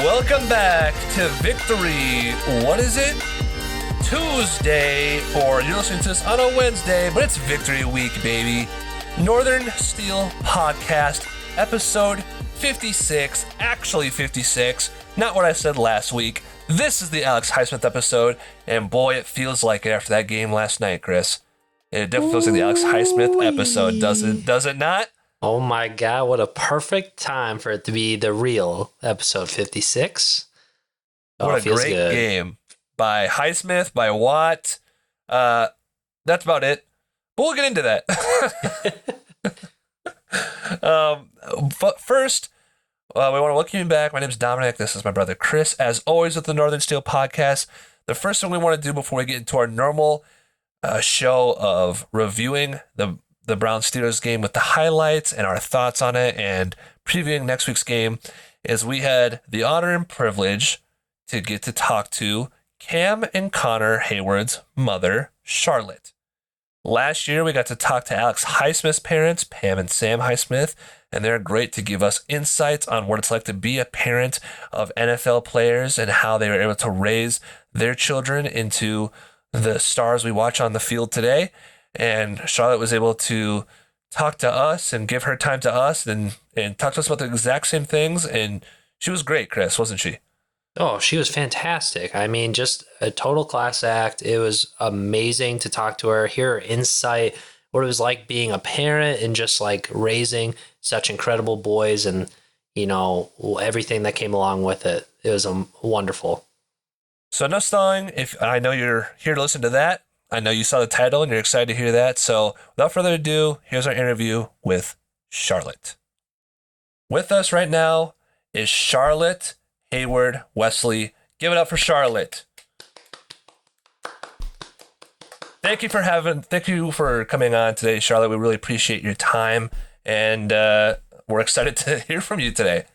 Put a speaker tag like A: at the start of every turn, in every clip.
A: Welcome back to Victory. What is it? Tuesday, or you're listening to this on a Wednesday, but it's Victory Week, baby. Northern Steel Podcast, episode 56, actually 56, not what I said last week. This is the Alex Highsmith episode, and boy, it feels like it after that game last night, Chris. It definitely feels like the Alex Highsmith episode, does it not?
B: Oh my God, what a perfect time for it to be the real episode 56.
A: What a great game by Highsmith, by Watt. That's about it. But we'll get into that. But first, we want to welcome you back. My name is Dominic. This is my brother Chris. As always with the Northern Steel Podcast, the first thing we want to do before we get into our normal show of reviewing the Browns-Steelers game with the highlights and our thoughts on it and previewing next week's game is we had the honor and privilege to get to talk to Cam and Connor Heyward's mother, Charlotte. Last year, we got to talk to Alex Highsmith's parents, Pam and Sam Highsmith, and they're great to give us insights on what it's like to be a parent of NFL players and how they were able to raise their children into the stars we watch on the field today. And Charlotte was able to talk to us and give her time to us and talk to us about the exact same things. And she was great, Chris, wasn't she?
B: Oh, she was fantastic. I mean, just a total class act. It was amazing to talk to her, hear her insight, what it was like being a parent and just like raising such incredible boys and, you know, everything that came along with it. It was wonderful. So
A: no stalling. If I know you're here to listen to that, I know you saw the title and you're excited to hear that. So without further ado, here's our interview with Charlotte. With us right now is Charlotte Heyward-Wesley. Give it up for Charlotte. Thank you for coming on today, Charlotte. We really appreciate your time, and we're excited to hear from you today.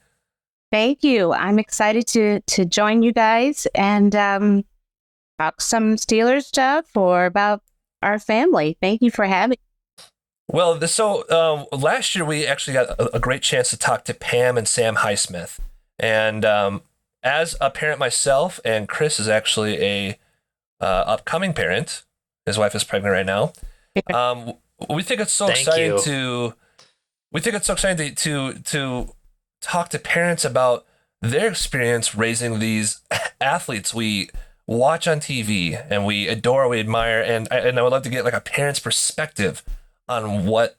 C: Thank you. I'm excited to join you guys and talk some Steelers stuff or about our family. Thank you for having me.
A: Well, so last year we actually got a great chance to talk to Pam and Sam Highsmith. And as a parent myself, and Chris is actually a upcoming parent. His wife is pregnant right now. We think it's so exciting to talk to parents about their experience raising these athletes we watch on TV and we adore, we admire, and I would love to get like a parent's perspective on what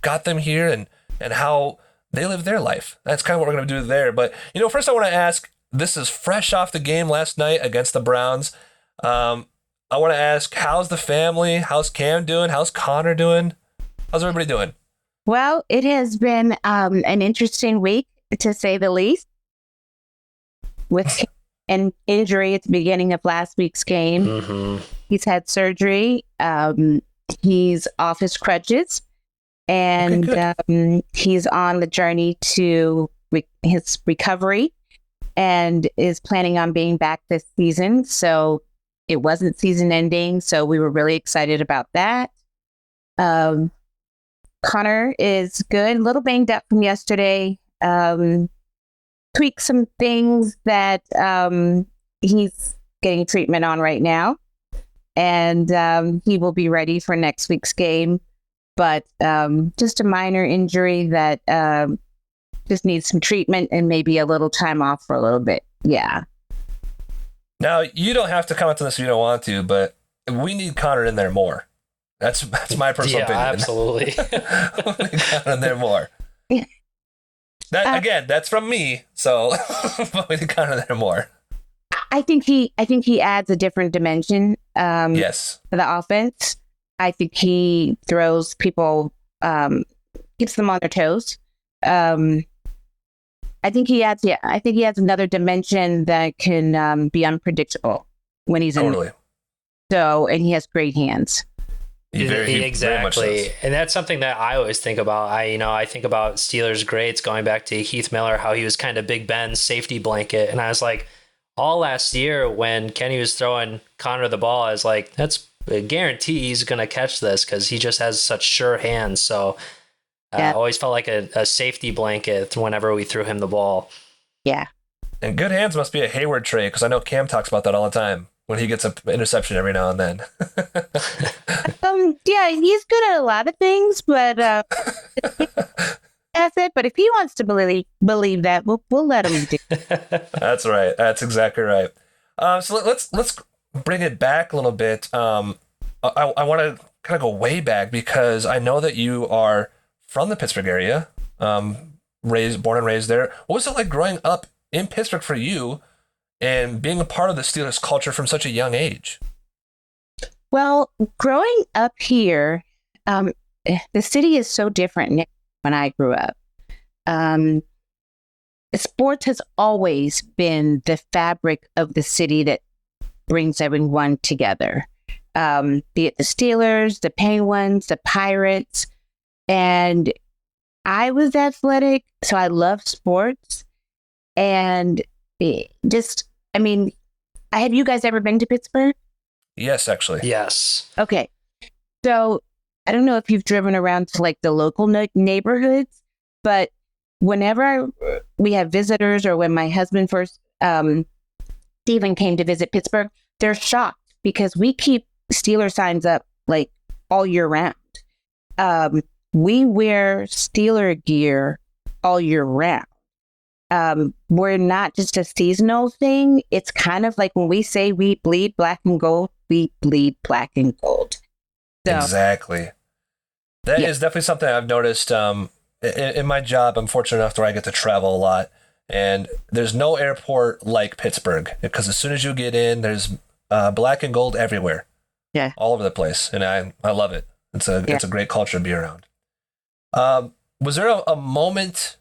A: got them here and how they live their life. That's kind of what we're going to do there. But, first I want to ask, this is fresh off the game last night against the Browns. I want to ask, how's the family? How's Cam doing? How's Connor doing? How's everybody doing?
C: Well, it has been an interesting week, to say the least, with an injury at the beginning of last week's game.
B: Mm-hmm.
C: He's had surgery. He's off his crutches, and he's on the journey to his recovery and is planning on being back this season. So it wasn't season ending, so we were really excited about that. Connor is good, a little banged up from yesterday. Tweak some things that he's getting treatment on right now, and he will be ready for next week's game. But just a minor injury that just needs some treatment and maybe a little time off for a little bit. Yeah.
A: Now, you don't have to comment on this if you don't want to, but we need Connor in there more. That's my personal opinion.
B: Absolutely.
A: We need Connor in there more. That again, that's from me. So we need Connor there more.
C: I think he adds a different dimension.
A: Yes.
C: To the offense. I think he throws people, keeps them on their toes. I think he adds another dimension that can be unpredictable when he's
A: totally.
C: And he has great hands.
B: Exactly. And that's something that I always think about. I think about Steelers greats going back to Heath Miller, how he was kind of Big Ben's safety blanket. And I was like, all last year when Kenny was throwing Connor the ball, I was like, that's a guarantee he's going to catch this because he just has such sure hands. So I always felt like a safety blanket whenever we threw him the ball.
C: Yeah.
A: And good hands must be a Heyward trait, because I know Cam talks about that all the time when he gets an interception every now and then.
C: Yeah, he's good at a lot of things, but that's it. But if he wants to believe that, we'll let him do.
A: That's right. That's exactly right. So let's bring it back a little bit. I want to kind of go way back, because I know that you are from the Pittsburgh area, born and raised there. What was it like growing up in Pittsburgh for you, and being a part of the Steelers culture from such a young age?
C: Well, growing up here, the city is so different now when I grew up. Sports has always been the fabric of the city that brings everyone together. Be it the Steelers, the Penguins, the Pirates. And I was athletic, so I love sports. And have you guys ever been to Pittsburgh?
A: Yes, actually.
B: Yes.
C: Okay. So I don't know if you've driven around to like the local neighborhoods, but whenever we have visitors, or when my husband first, Stephen, came to visit Pittsburgh, they're shocked because we keep Steeler signs up like all year round. We wear Steeler gear all year round. We're not just a seasonal thing. It's kind of like when we say we bleed black and gold, we bleed black and gold. So,
A: exactly. That is definitely something I've noticed. In my job, I'm fortunate enough where I get to travel a lot, and there's no airport like Pittsburgh, because as soon as you get in, there's black and gold everywhere.
C: Yeah,
A: all over the place, and I love it. It's a great culture to be around. Was there a moment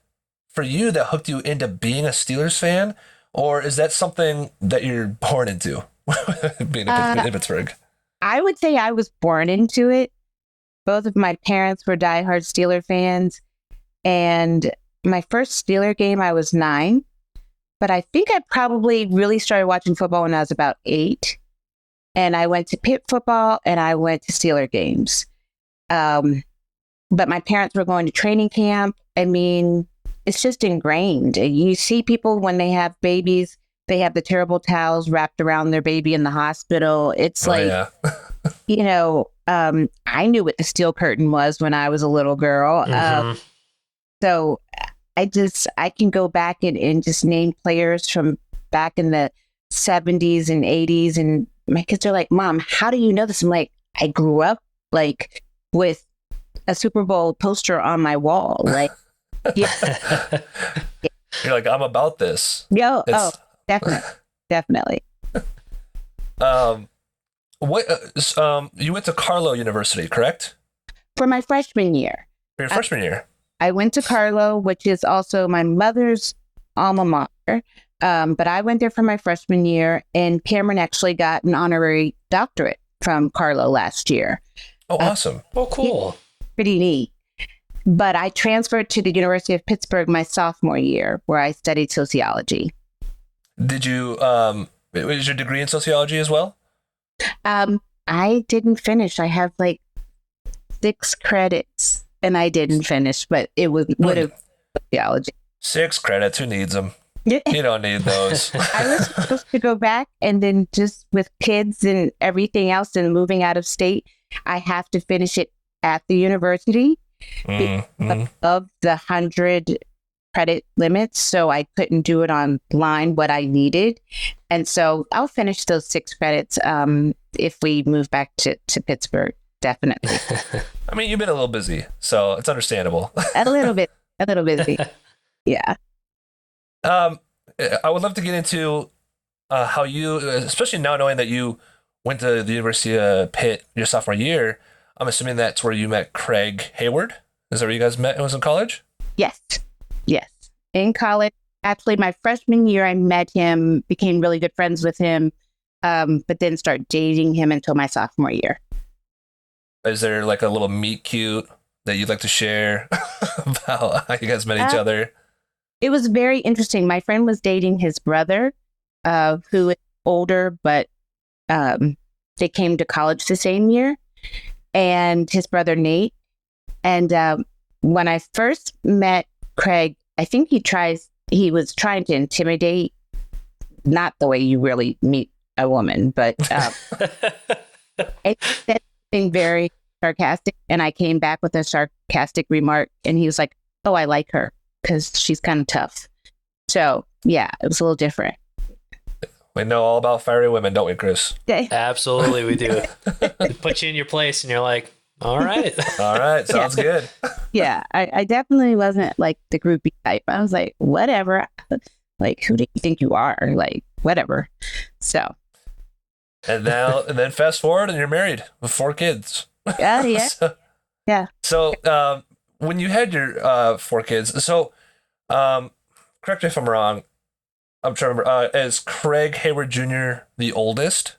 A: for you that hooked you into being a Steelers fan, or is that something that you're born into, being in Pittsburgh?
C: I would say I was born into it. Both of my parents were diehard Steeler fans, and my first Steeler game, I was 9, but I think I probably really started watching football when I was about 8, and I went to Pitt football and I went to Steeler games. But my parents were going to training camp. I mean, it's just ingrained. You see people when they have babies, they have the terrible towels wrapped around their baby in the hospital. It's I knew what the steel curtain was when I was a little girl.
B: Mm-hmm.
C: So I can go back and just name players from back in the 70s and 80s. And my kids are like, Mom, how do you know this? I'm like, I grew up like with a Super Bowl poster on my wall. Like, yeah.
A: You're like, I'm about this.
C: Definitely.
A: You went to Carlow University, correct?
C: For my freshman year.
A: For your freshman year.
C: I went to Carlow, which is also my mother's alma mater. But I went there for my freshman year, and Cameron actually got an honorary doctorate from Carlow last year.
A: Oh, awesome.
B: Oh, cool.
C: Pretty neat. But I transferred to the University of Pittsburgh my sophomore year, where I studied sociology.
A: Did you, was your degree in sociology as well?
C: I didn't finish. I have like 6 credits, and I didn't finish, but it would have sociology.
A: 6 credits, who needs them? You don't need those.
C: I was supposed to go back, and then just with kids and everything else and moving out of state, I have to finish it at the university of the 100 credit limits. So I couldn't do it online, what I needed. And so I'll finish those 6 credits if we move back to Pittsburgh, definitely.
A: I mean, you've been a little busy, so it's understandable.
C: a little busy. Yeah.
A: I would love to get into how you, especially now knowing that you went to the University of Pitt your sophomore year, I'm assuming that's where you met Craig Heyward. Is that where you guys met? It was in college?
C: Yes. In college. Actually, my freshman year, I met him, became really good friends with him, but then started dating him until my sophomore year.
A: Is there like a little meet cute that you'd like to share about how you guys met each other?
C: It was very interesting. My friend was dating his brother, who is older, but they came to college the same year, and his brother, Nate. And when I first met Craig, I think he was trying to intimidate not the way you really meet a woman, but it said something very sarcastic, and I came back with a sarcastic remark, and he was like, "Oh, I like her because she's kind of tough." So yeah, it was a little different.
A: We know all about fiery women, don't we, Chris?
B: Absolutely, we do. Put you in your place, and you're like, all right.
A: All right, sounds good.
C: Yeah, I definitely wasn't like the groupie type. I was like, whatever. Like, who do you think you are? Like, whatever. So.
A: And then fast forward, and you're married with 4 kids.
C: Yeah. Yeah.
A: So, when you had your 4 kids, correct me if I'm wrong. I'm trying to remember. Is Craig Heyward Jr. the oldest?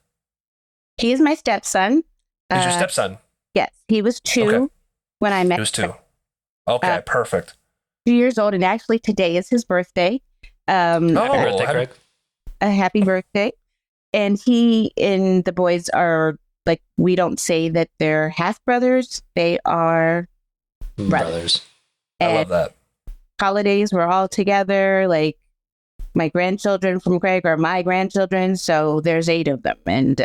C: He is my stepson.
A: He's your stepson?
C: Yes. He was 2 when I met him.
A: He was 2. Okay, perfect.
C: 2 years old, and actually today is his birthday.
B: Happy birthday, Craig.
C: A happy birthday. And he and the boys are like, we don't say that they're half brothers. They are brothers.
A: I love that.
C: Holidays, we're all together. Like, my grandchildren from Craig are my grandchildren, so there's 8 of them. And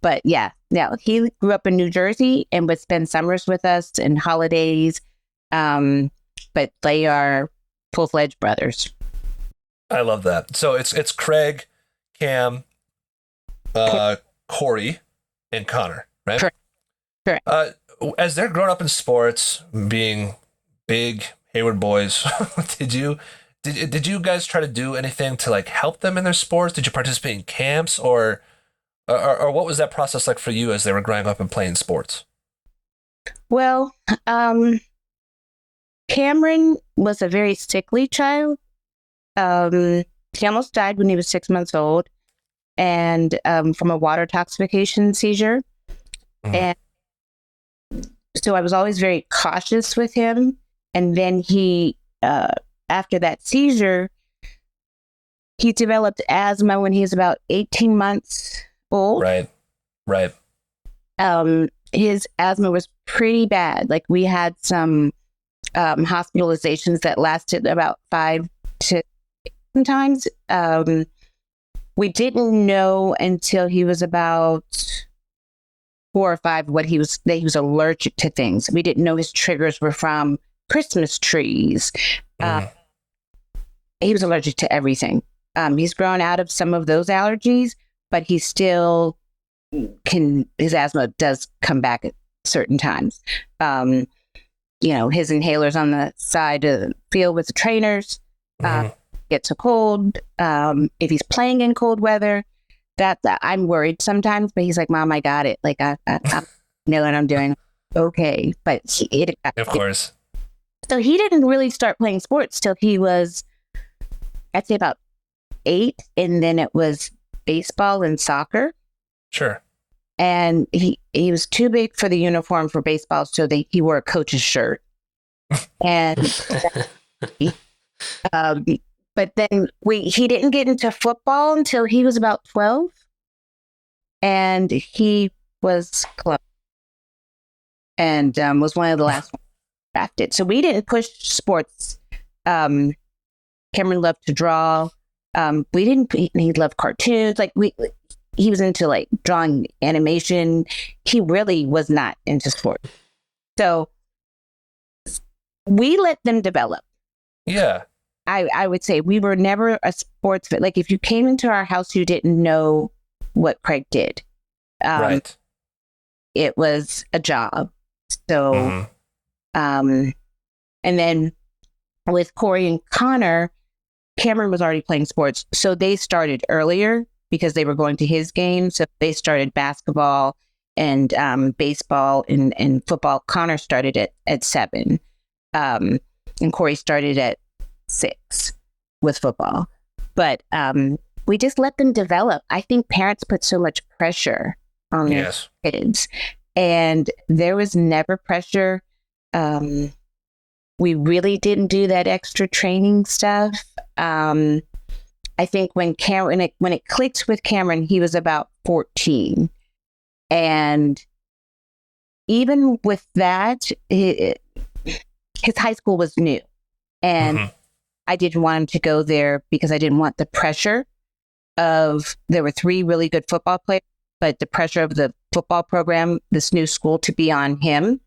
C: but yeah, he grew up in New Jersey and would spend summers with us and holidays. But they are full-fledged brothers.
A: I love that. So it's Craig, Cam, Corey, and Connor, right?
C: Correct.
A: As they're growing up in sports, being big Heyward boys, did you guys try to do anything to like help them in their sports? Did you participate in camps, or what was that process like for you as they were growing up and playing sports?
C: Well, Cameron was a very sickly child. He almost died when he was 6 months old, and from a water toxification seizure. And so I was always very cautious with him. And then he, after that seizure, he developed asthma when he was about 18 months old.
A: Right.
C: His asthma was pretty bad. Like, we had some hospitalizations that lasted about 5 to 8 times. We didn't know until he was about 4 or 5 that he was allergic to things. We didn't know his triggers were from Christmas trees. He was allergic to everything. He's grown out of some of those allergies, but he still his asthma does come back at certain times. His inhalers on the side of the field with the trainers, gets a cold. If he's playing in cold weather, that I'm worried sometimes, but he's like, "Mom, I got it. Like, I know what I'm doing. Okay." But
A: of course.
C: So he didn't really start playing sports till he was, I'd say, about 8, and then it was baseball and soccer.
A: Sure.
C: And he was too big for the uniform for baseball, so he wore a coach's shirt. And but then he didn't get into football until he was about 12, and he was close, and was one of the last ones drafted. So we didn't push sports. Cameron loved to draw. He loved cartoons. Like, he was into like drawing animation. He really was not into sport. So we let them develop.
A: Yeah.
C: I would say we were never a sports fit. Like, if you came into our house, you didn't know what Craig did.
A: Right.
C: It was a job. So, and then with Corey and Connor, Cameron was already playing sports. So they started earlier because they were going to his games. So they started basketball and baseball and football. Connor started at 7. And Corey started at 6 with football. But we just let them develop. I think parents put so much pressure on their kids. And there was never pressure. We really didn't do that extra training stuff. I think when it clicked with Cameron, he was about 14. And even with that, his high school was new. And I didn't want him to go there because I didn't want the pressure. there were 3 really good football players, but the pressure of the football program, this new school, to be on him.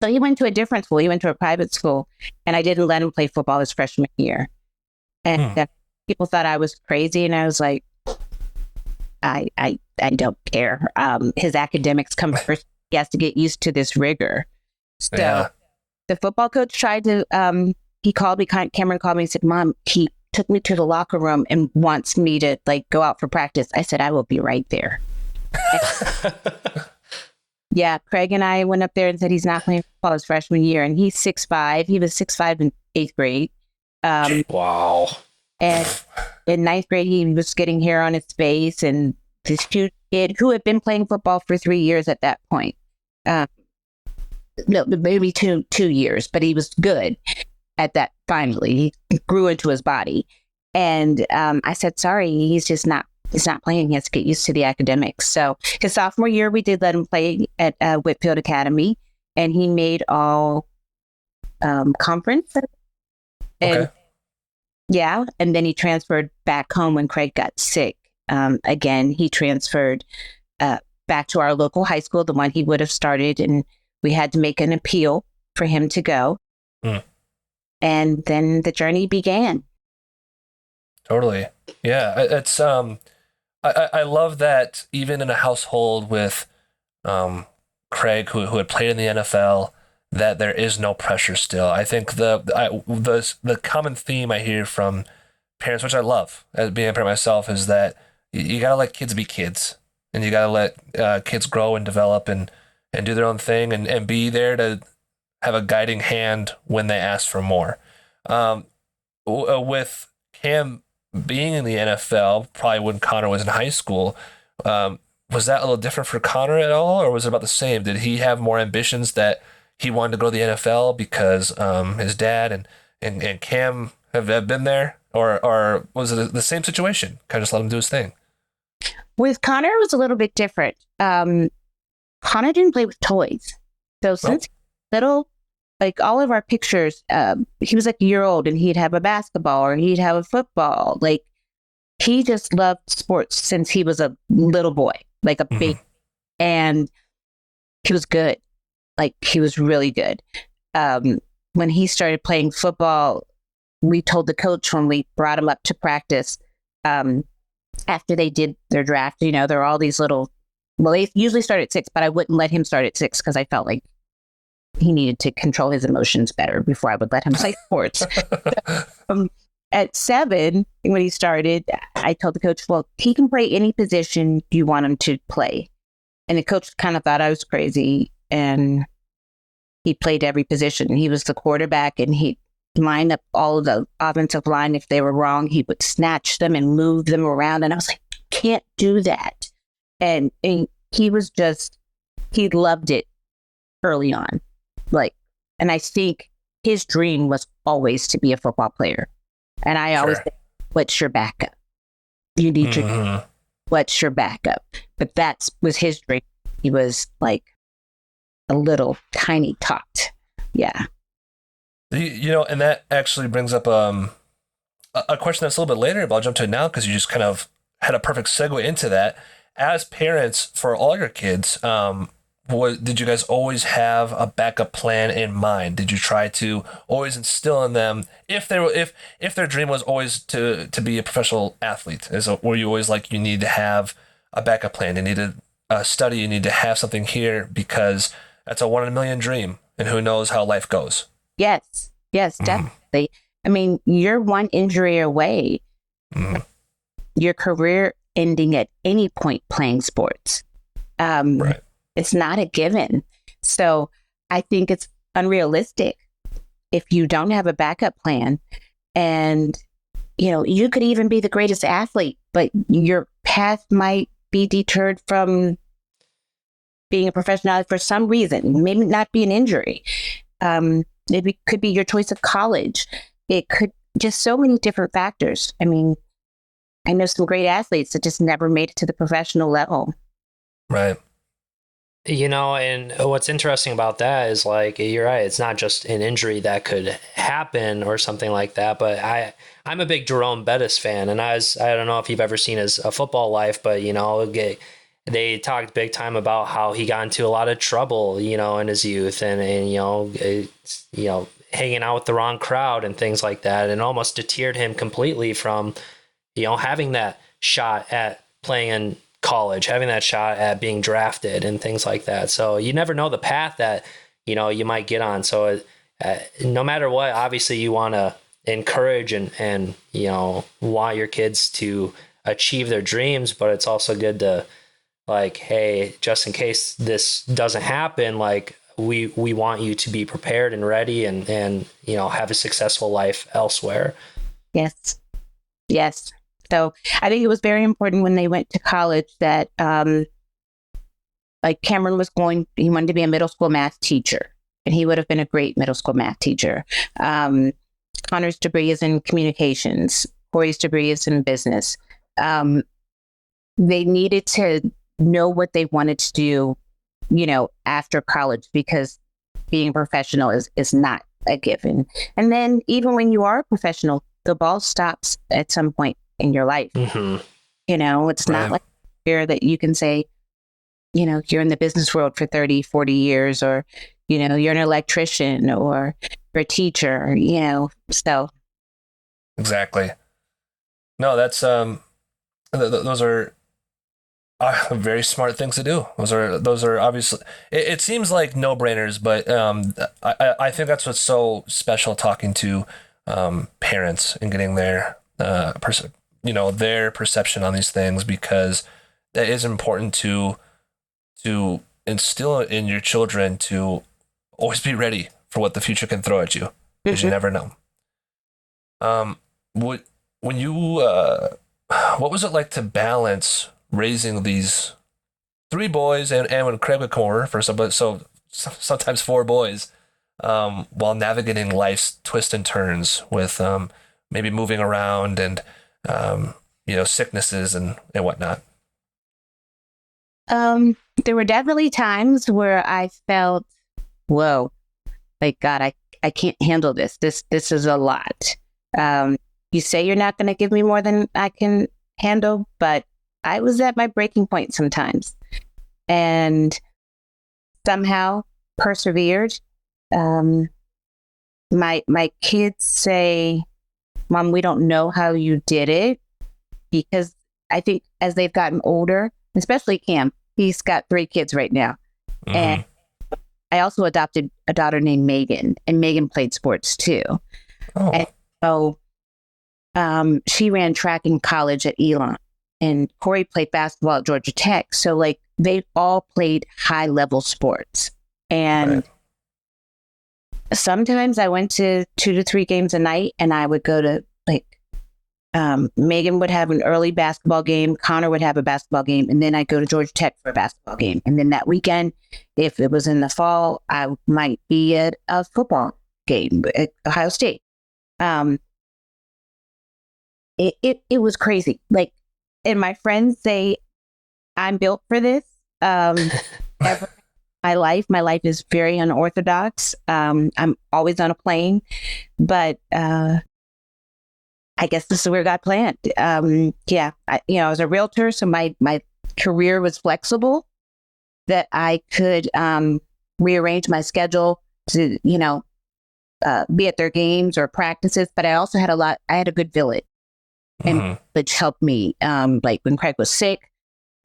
C: So he went to a different school. He went to a private school, and I didn't let him play football his freshman year. And people thought I was crazy, and I was like, I don't care. His academics come first. He has to get used to this rigor. So the football coach tried to, he called me, Cameron called me and said, Mom, he took me to the locker room and wants me to like go out for practice. I said, I will be right there. Yeah, Craig and I went up there and said he's not playing football his freshman year, and he's 6'5". He was 6'5" in 8th grade.
B: Wow. And
C: in 9th grade, he was getting hair on his face, and this cute kid who had been playing football for 3 years at that point. No, maybe two years, but he was good at that. Finally, he grew into his body. And I said, sorry, he's not playing. He has to get used to the academics. So his sophomore year, we did let him play at Whitfield Academy, and he made all conference. And and then he transferred back home when Craig got sick. Again, he transferred back to our local high school, the one he would have started, and we had to make an appeal for him to go. And then the journey began. Totally.
A: Yeah, it's I love that even in a household with Craig, who had played in the NFL, that there is no pressure still. I think the common theme I hear from parents, which I love as being a parent myself, is that you gotta let kids be kids, and you gotta let kids grow and develop and do their own thing, and be there to have a guiding hand when they ask for more. With Cam being in the NFL, probably when Connor was in high school, was that a little different for Connor at all, or was it about the same? Did he have more ambitions that he wanted to go to the NFL because his dad and Cam have been there, or was it the same situation? Kind of just let him do his thing.
C: With Connor, it was a little bit different. Connor didn't play with toys, so since little, like all of our pictures, he was like a year old, and he'd have a basketball or he'd have a football. Like he just loved sports since he was a little boy, like a baby, and he was good. Like he was really good. When he started playing football, we told the coach when we brought him up to practice, after they did their draft, there are all these little, they usually start at 6, but I wouldn't let him start at 6 because I felt like he needed to control his emotions better before I would let him play sports. At 7, when he started, I told the coach, well, he can play any position you want him to play. And the coach kind of thought I was crazy, and he played every position. He was the quarterback, and he'd line up all of the offensive line. If they were wrong, he would snatch them and move them around. And I was like, can't do that. And he was he loved it early on. And I think his dream was always to be a football player. And I always think, what's your backup? You need to, what's your backup? But that was his dream. He was like a little tiny tot. Yeah.
A: And that actually brings up a question that's a little bit later, but I'll jump to it now because you just kind of had a perfect segue into that. As parents for all your kids, did you guys always have a backup plan in mind? Did you try to always instill in them if their dream was always to be a professional athlete? Were you always like, you need to have a backup plan, you need to study, you need to have something here because that's a 1 in a million dream, and who knows how life goes?
C: Yes, definitely. I mean, you're one injury away, your career ending at any point playing sports. Right. It's not a given. So I think it's unrealistic if you don't have a backup plan. And, you could even be the greatest athlete, but your path might be deterred from being a professional athlete for some reason. Maybe not be an injury. Maybe it could be your choice of college. It could just so many different factors. I mean, I know some great athletes that just never made it to the professional level.
A: Right.
B: And what's interesting about that is, like, you're right, it's not just an injury that could happen or something like that, but I'm a big Jerome Bettis fan, and I don't know if you've ever seen his Football Life, but they talked big time about how he got into a lot of trouble, in his youth, and hanging out with the wrong crowd and things like that, and almost deterred him completely from, having that shot at playing in college, having that shot at being drafted and things like that. So you never know the path that, you might get on. So no matter what, obviously you want to encourage and want your kids to achieve their dreams, but it's also good to, like, hey, just in case this doesn't happen, like, we want you to be prepared and ready and have a successful life elsewhere.
C: Yes. So I think it was very important when they went to college that, like, Cameron he wanted to be a middle school math teacher, and he would have been a great middle school math teacher. Connor's degree is in communications. Corey's degree is in business. They needed to know what they wanted to do, after college, because being a professional is not a given. And then even when you are a professional, the ball stops at some point in your life.
B: Mm-hmm.
C: It's not like here that you can say, you're in the business world for 30, 40 years, or, you're an electrician or you're a teacher, so.
A: Exactly. No, that's, those are very smart things to do. Those are obviously, it seems like no-brainers, but I think that's what's so special, talking to parents and getting their their perception on these things, because that is important to instill in your children, to always be ready for what the future can throw at you, because you never know. What was it like to balance raising these 3 boys and when Craig would come over for sometimes 4 boys, while navigating life's twists and turns with maybe moving around and sicknesses and whatnot?
C: There were definitely times where I felt, whoa, like, God, I can't handle this. This is a lot. You say you're not going to give me more than I can handle, but I was at my breaking point sometimes, and somehow persevered. My kids say, Mom, we don't know how you did it, because I think as they've gotten older, especially Cam, he's got 3 kids right now.
A: Mm-hmm.
C: And I also adopted a daughter named Megan, and Megan played sports too.
A: Oh.
C: And so she ran track in college at Elon, and Corey played basketball at Georgia Tech. So, like, they all played high level sports. And
A: right.
C: Sometimes I went to 2 to 3 games a night, and I would go to, like, Megan would have an early basketball game, Connor would have a basketball game, and then I'd go to Georgia Tech for a basketball game. And then that weekend, if it was in the fall, I might be at a football game at Ohio State. It was crazy. Like, and my friends say I'm built for this. My life is very unorthodox. I'm always on a plane, but I guess this is where God planned. I was a realtor, so my career was flexible, that I could rearrange my schedule to, be at their games or practices. But I also had I had a good village, and which helped me. Like when Craig was sick,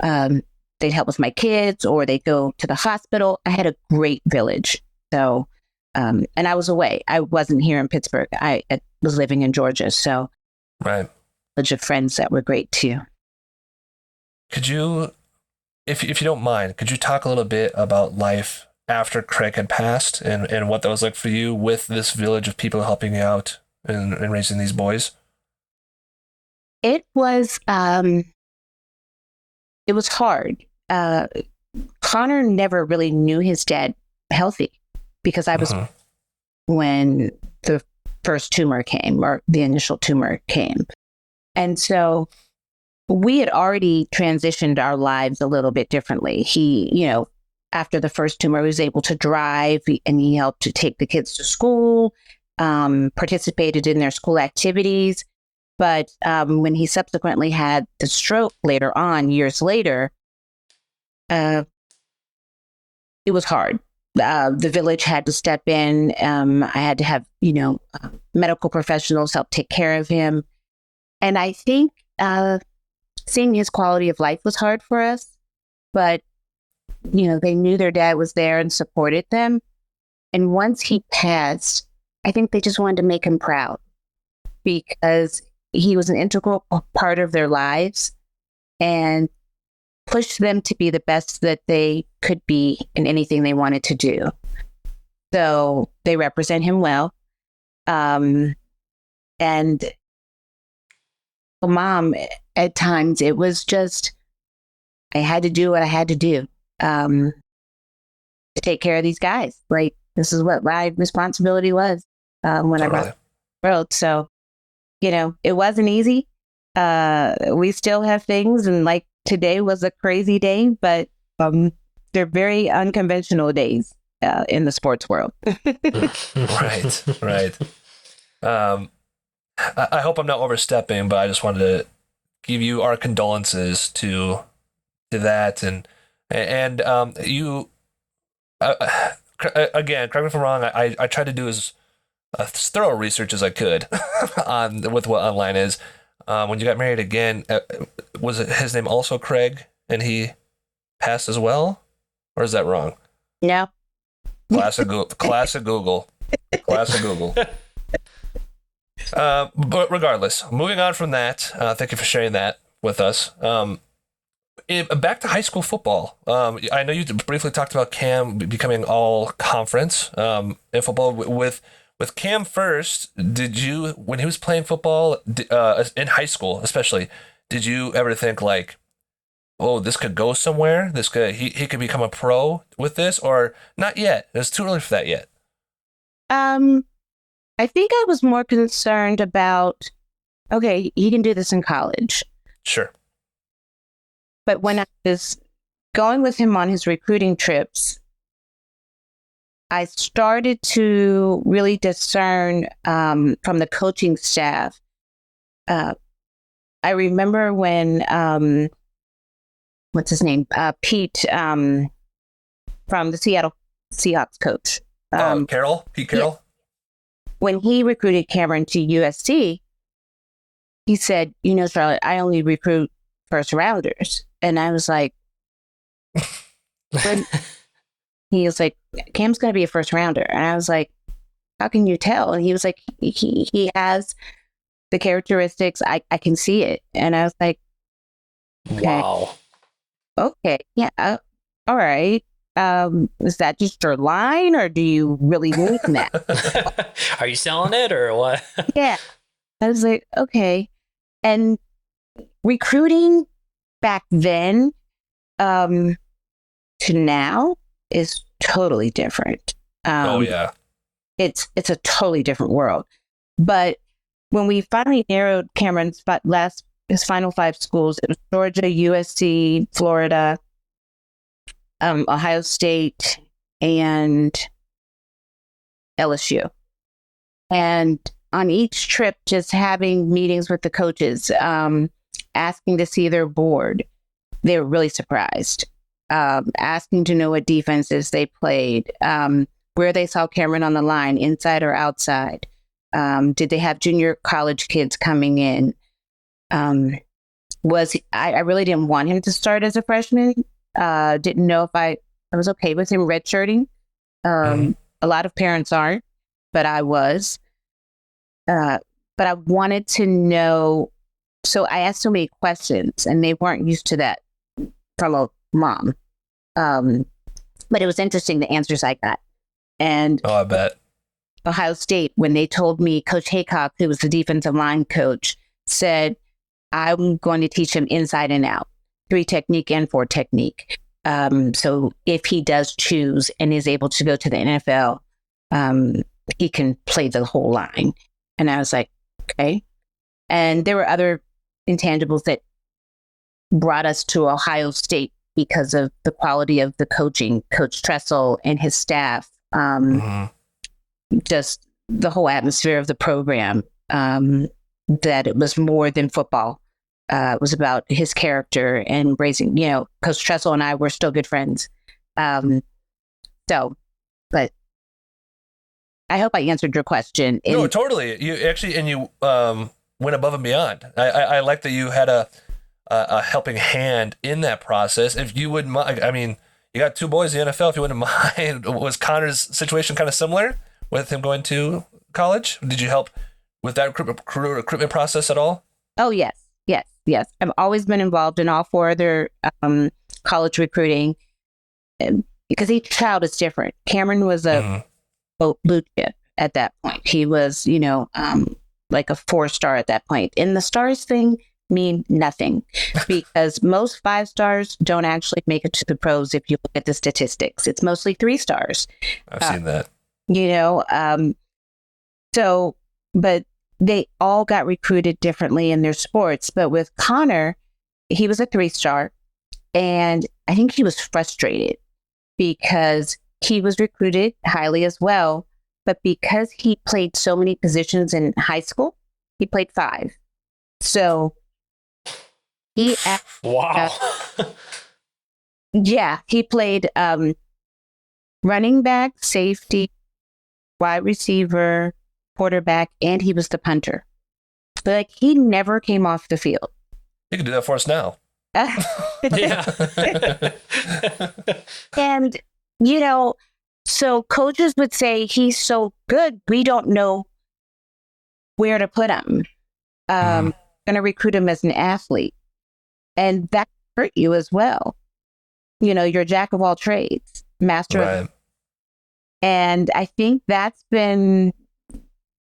C: they'd help with my kids, or they'd go to the hospital. I had a great village. So, and I was away. I wasn't here in Pittsburgh. I was living in Georgia. So,
A: right.
C: Village of friends that were great too.
A: Could you, if you don't mind, could you talk a little bit about life after Craig had passed, and what that was like for you with this village of people helping you out and raising these boys?
C: It was hard. Connor never really knew his dad healthy, because I was when the first tumor came, or the initial tumor came. And so we had already transitioned our lives a little bit differently. He, after the first tumor, he was able to drive, and he helped to take the kids to school, participated in their school activities. But when he subsequently had the stroke later on, years later, it was hard. The village had to step in. I had to have, medical professionals help take care of him. And I think seeing his quality of life was hard for us. But, they knew their dad was there and supported them. And once he passed, I think they just wanted to make him proud because he was an integral part of their lives and pushed them to be the best that they could be in anything they wanted to do. So they represent him well. And Mom, at times it was just, I had to do what I had to do to take care of these guys. Like, this is what my responsibility was when I brought the world. So, it wasn't easy. We still have things, and like today was a crazy day, but they're very unconventional days in the sports world.
A: Right. I hope I'm not overstepping, but I just wanted to give you our condolences to that, and you again, correct me if I'm wrong. I tried to do as thorough research as I could with what online is. When you got married again, was it his name also Craig, and he passed as well, or is that wrong?
C: No.
A: Classic Google. But regardless, moving on from that, thank you for sharing that with us. Back to high school football. I know you briefly talked about Cam becoming all conference in football. With Cam first, did you, when he was playing football in high school especially, did you ever think like, oh, this could go somewhere? He could become a pro with this, or not yet? It's too early for that yet.
C: I think I was more concerned about, okay, he can do this in college.
A: Sure.
C: But when I was going with him on his recruiting trips, I started to really discern from the coaching staff. I remember when, what's his name? Pete from the Seattle Seahawks coach.
A: Pete Carroll? Yeah.
C: When he recruited Cameron to USC, he said, Charlotte, I only recruit first rounders. And I was like, he was like, Cam's going to be a first rounder. And I was like, how can you tell? And he was like, he has the characteristics. I can see it. And I was like, okay.
B: Wow.
C: Okay. Yeah. All right. Is that just your line, or do you really mean that?
B: Are you selling it or what?
C: Yeah. I was like, okay. And recruiting back then to now is totally different.
A: Oh yeah.
C: It's a totally different world. But when we finally narrowed Cameron's his final 5 schools, it was Georgia, USC, Florida, Ohio State, and LSU. And on each trip, just having meetings with the coaches, asking to see their board, they were really surprised. Asking to know what defenses they played, where they saw Cameron on the line, inside or outside. Did they have junior college kids coming in? I really didn't want him to start as a freshman. Didn't know if I was okay with him redshirting. A lot of parents aren't, but I was. But I wanted to know. So I asked so many questions, and they weren't used to that from a mom. But it was interesting, the answers I got. And
A: I bet.
C: Ohio State, when they told me, Coach Haycock, who was the defensive line coach, said, I'm going to teach him inside and out, 3 technique and 4 technique. So if he does choose and is able to go to the NFL, he can play the whole line. And I was like, okay. And there were other intangibles that brought us to Ohio State because of the quality of the coaching, Coach Tressel and his staff, just the whole atmosphere of the program, that it was more than football. It was about his character and raising, Coach Tressel and I were still good friends. But I hope I answered your question.
A: No, totally. You actually, and you went above and beyond. I like that you had a helping hand in that process. If you wouldn't mind, I mean, you got two boys in the NFL. If you wouldn't mind, was Connor's situation kind of similar with him going to college? Did you help with that recruitment process at all?
C: Oh, yes. I've always been involved in all four of their college recruiting, because each child is different. Cameron was a blue chip at that point. He was, like a 4-star at that point. And the stars thing mean nothing, because most 5 stars don't actually make it to the pros. If you look at the statistics, it's mostly 3 stars.
A: I've seen that.
C: But they all got recruited differently in their sports. But with Connor, he was a 3-star, and I think he was frustrated because he was recruited highly as well. But because he played so many positions in high school, he played 5. So he he played running back, safety, wide receiver, quarterback, and he was the punter. But he never came off the field.
A: You can do that for us now.
C: And so coaches would say, he's so good, we don't know where to put him. Going to recruit him as an athlete. And that hurt you as well. You're a jack of all trades, master of. And I think that's been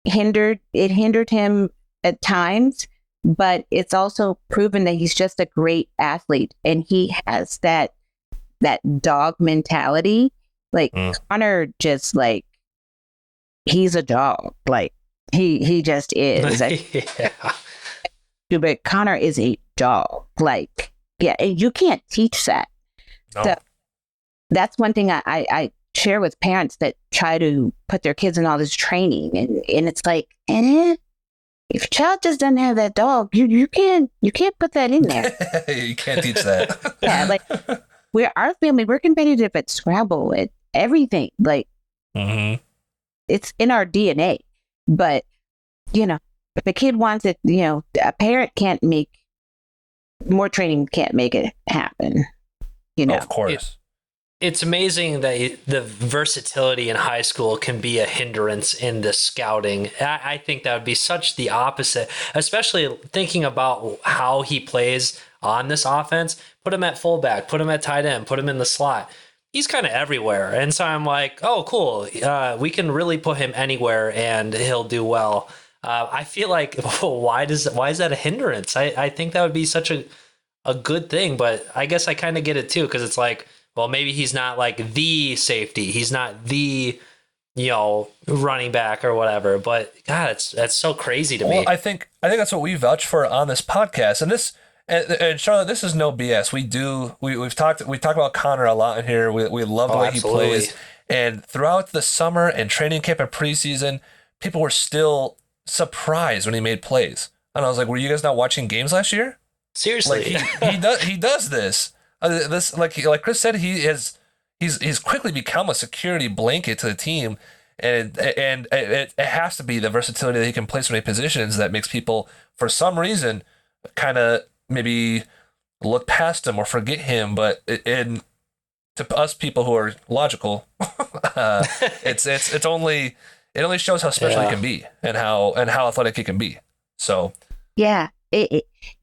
C: hindered. It hindered him at times, but it's also proven that he's just a great athlete. And he has that dog mentality. Like Connor, just like, he's a dog. Like he just is. But Connor is a dog. Like, yeah, and you can't teach that. No. So that's one thing I share with parents that try to put their kids in all this training, and it's like, if a child just doesn't have that dog, you can't put that in there.
A: You can't teach that.
C: Yeah, like our family, we're competitive at Scrabble, at everything. Like, it's in our DNA. But if a kid wants it, a parent can't make more training, can't make it happen.
A: Of course.
B: It's amazing that the versatility in high school can be a hindrance in the scouting. I think that would be such the opposite, especially thinking about how he plays on this offense. Put him at fullback, put him at tight end, put him in the slot. He's kind of everywhere. And so I'm like, oh, cool. We can really put him anywhere and he'll do well. I feel like, why is that a hindrance? I think that would be such a good thing, but I guess I kind of get it too, because it's like, well, maybe he's not like the safety. He's not the, running back or whatever. But God, that's so crazy to me.
A: I think that's what we vouch for on this podcast. And Charlotte, this is no BS. We talk about Connor a lot in here. We love the way absolutely. He plays. And throughout the summer and training camp and preseason, people were still surprised when he made plays. And I was like, were you guys not watching games last year?
B: Seriously,
A: like he does this. This like Chris said, he's quickly become a security blanket to the team, and it has to be the versatility that he can play so many positions that makes people, for some reason, kind of maybe look past him or forget him. But to us people who are logical, it only shows how special he can be and how athletic he can be. So
C: yeah.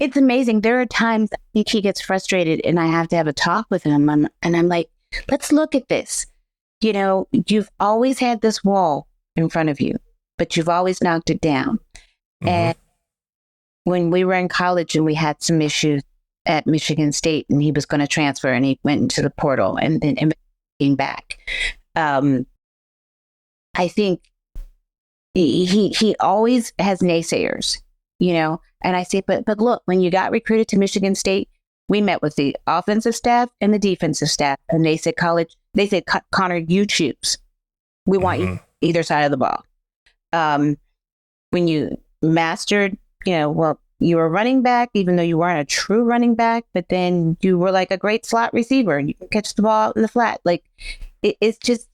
C: It's amazing. There are times I think he gets frustrated and I have to have a talk with him. And I'm like, let's look at this. You've always had this wall in front of you, but you've always knocked it down. And when we were in college and we had some issues at Michigan State and he was going to transfer and he went into the portal and then came back. I think he always has naysayers, And I say, but look, when you got recruited to Michigan State, we met with the offensive staff and the defensive staff, and they said, Connor, you choose. We want you either side of the ball. When you mastered, you were running back, even though you weren't a true running back, but then you were like a great slot receiver and you can catch the ball in the flat. Like it's just,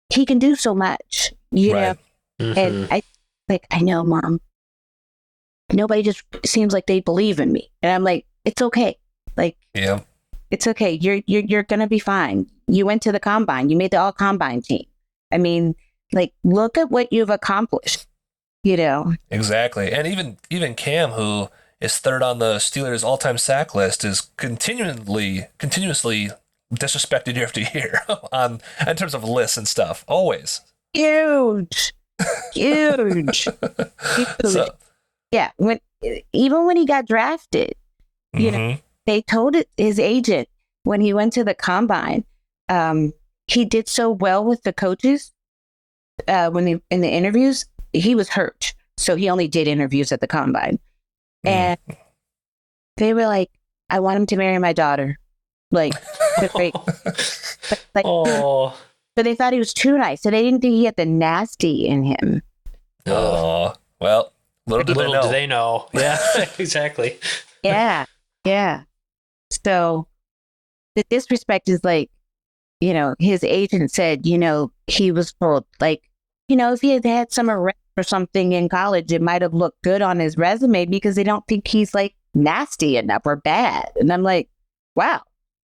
C: he can do so much, know? And I know, Mom, nobody just seems like they believe in me. And I'm like, it's okay. Like, yeah, it's okay. You're going to be fine. You went to the combine. You made the all combine team. I mean, like, look at what you've accomplished, Exactly.
A: And even Cam, who is third on the Steelers all-time sack list, is continuously disrespected year after year in terms of lists and stuff. Always.
C: Huge. So, yeah. Even when he got drafted, they told his agent when he went to the combine, he did so well with the coaches in the interviews. He was hurt, so he only did interviews at the combine. And they were like, I want him to marry my daughter. Like, but they thought he was too nice. So they didn't think he had the nasty in him.
A: Oh, well, little do they know.
B: Yeah, exactly.
C: Yeah. So the disrespect is like, his agent said, he was told, like, if he had some arrest or something in college, it might have looked good on his resume because they don't think he's like nasty enough or bad. And I'm like, wow,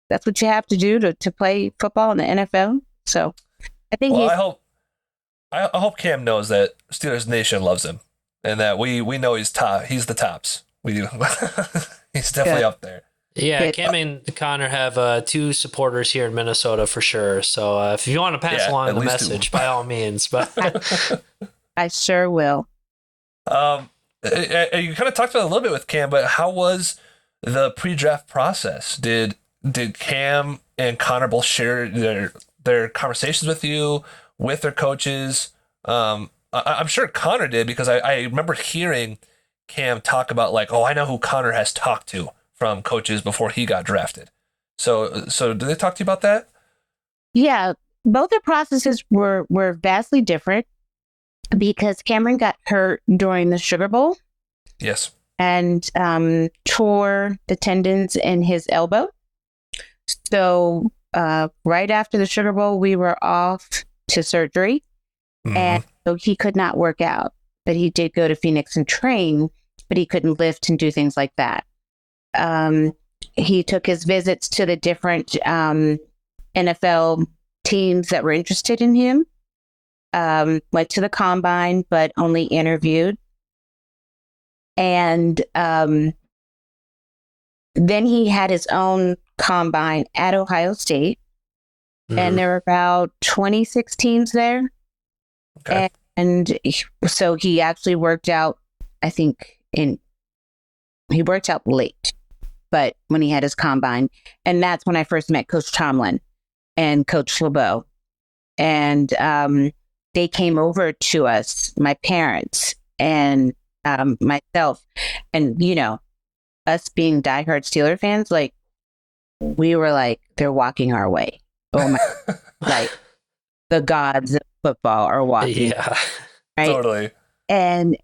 C: that's what you have to do to play football in the NFL. So I think
A: I hope Cam knows that Steelers Nation loves him and that we know he's the tops. We do. He's definitely up there.
B: Yeah, Cam and Connor have 2 supporters here in Minnesota for sure. So if you want to pass along the message, by all means. But
C: I sure will.
A: You kind of talked about it a little bit with Cam, but how was the pre-draft process? Did Cam and Connor both share their conversations with you, with their coaches? I'm sure Connor did because I remember hearing Cam talk about like, I know who Connor has talked to from coaches before he got drafted. So did they talk to you about that?
C: Yeah, both their processes were vastly different because Cameron got hurt during the Sugar Bowl.
A: Yes.
C: And tore the tendons in his elbow. So right after the Sugar Bowl, we were off to surgery. And so he could not work out. But he did go to Phoenix and train, but he couldn't lift and do things like that. He took his visits to the different NFL teams that were interested in him. Went to the combine, but only interviewed. And then he had his own combine at Ohio State. And there were about 26 teams there. Okay. And so he actually worked out, I think, he worked out late, but when he had his combine. And that's when I first met Coach Tomlin and Coach LeBeau. And they came over to us, my parents and myself. And, us being diehard Steeler fans, like, we were like, they're walking our way. Oh my, like, the gods of football are walking.
B: Yeah,
C: right?
A: Totally.
C: And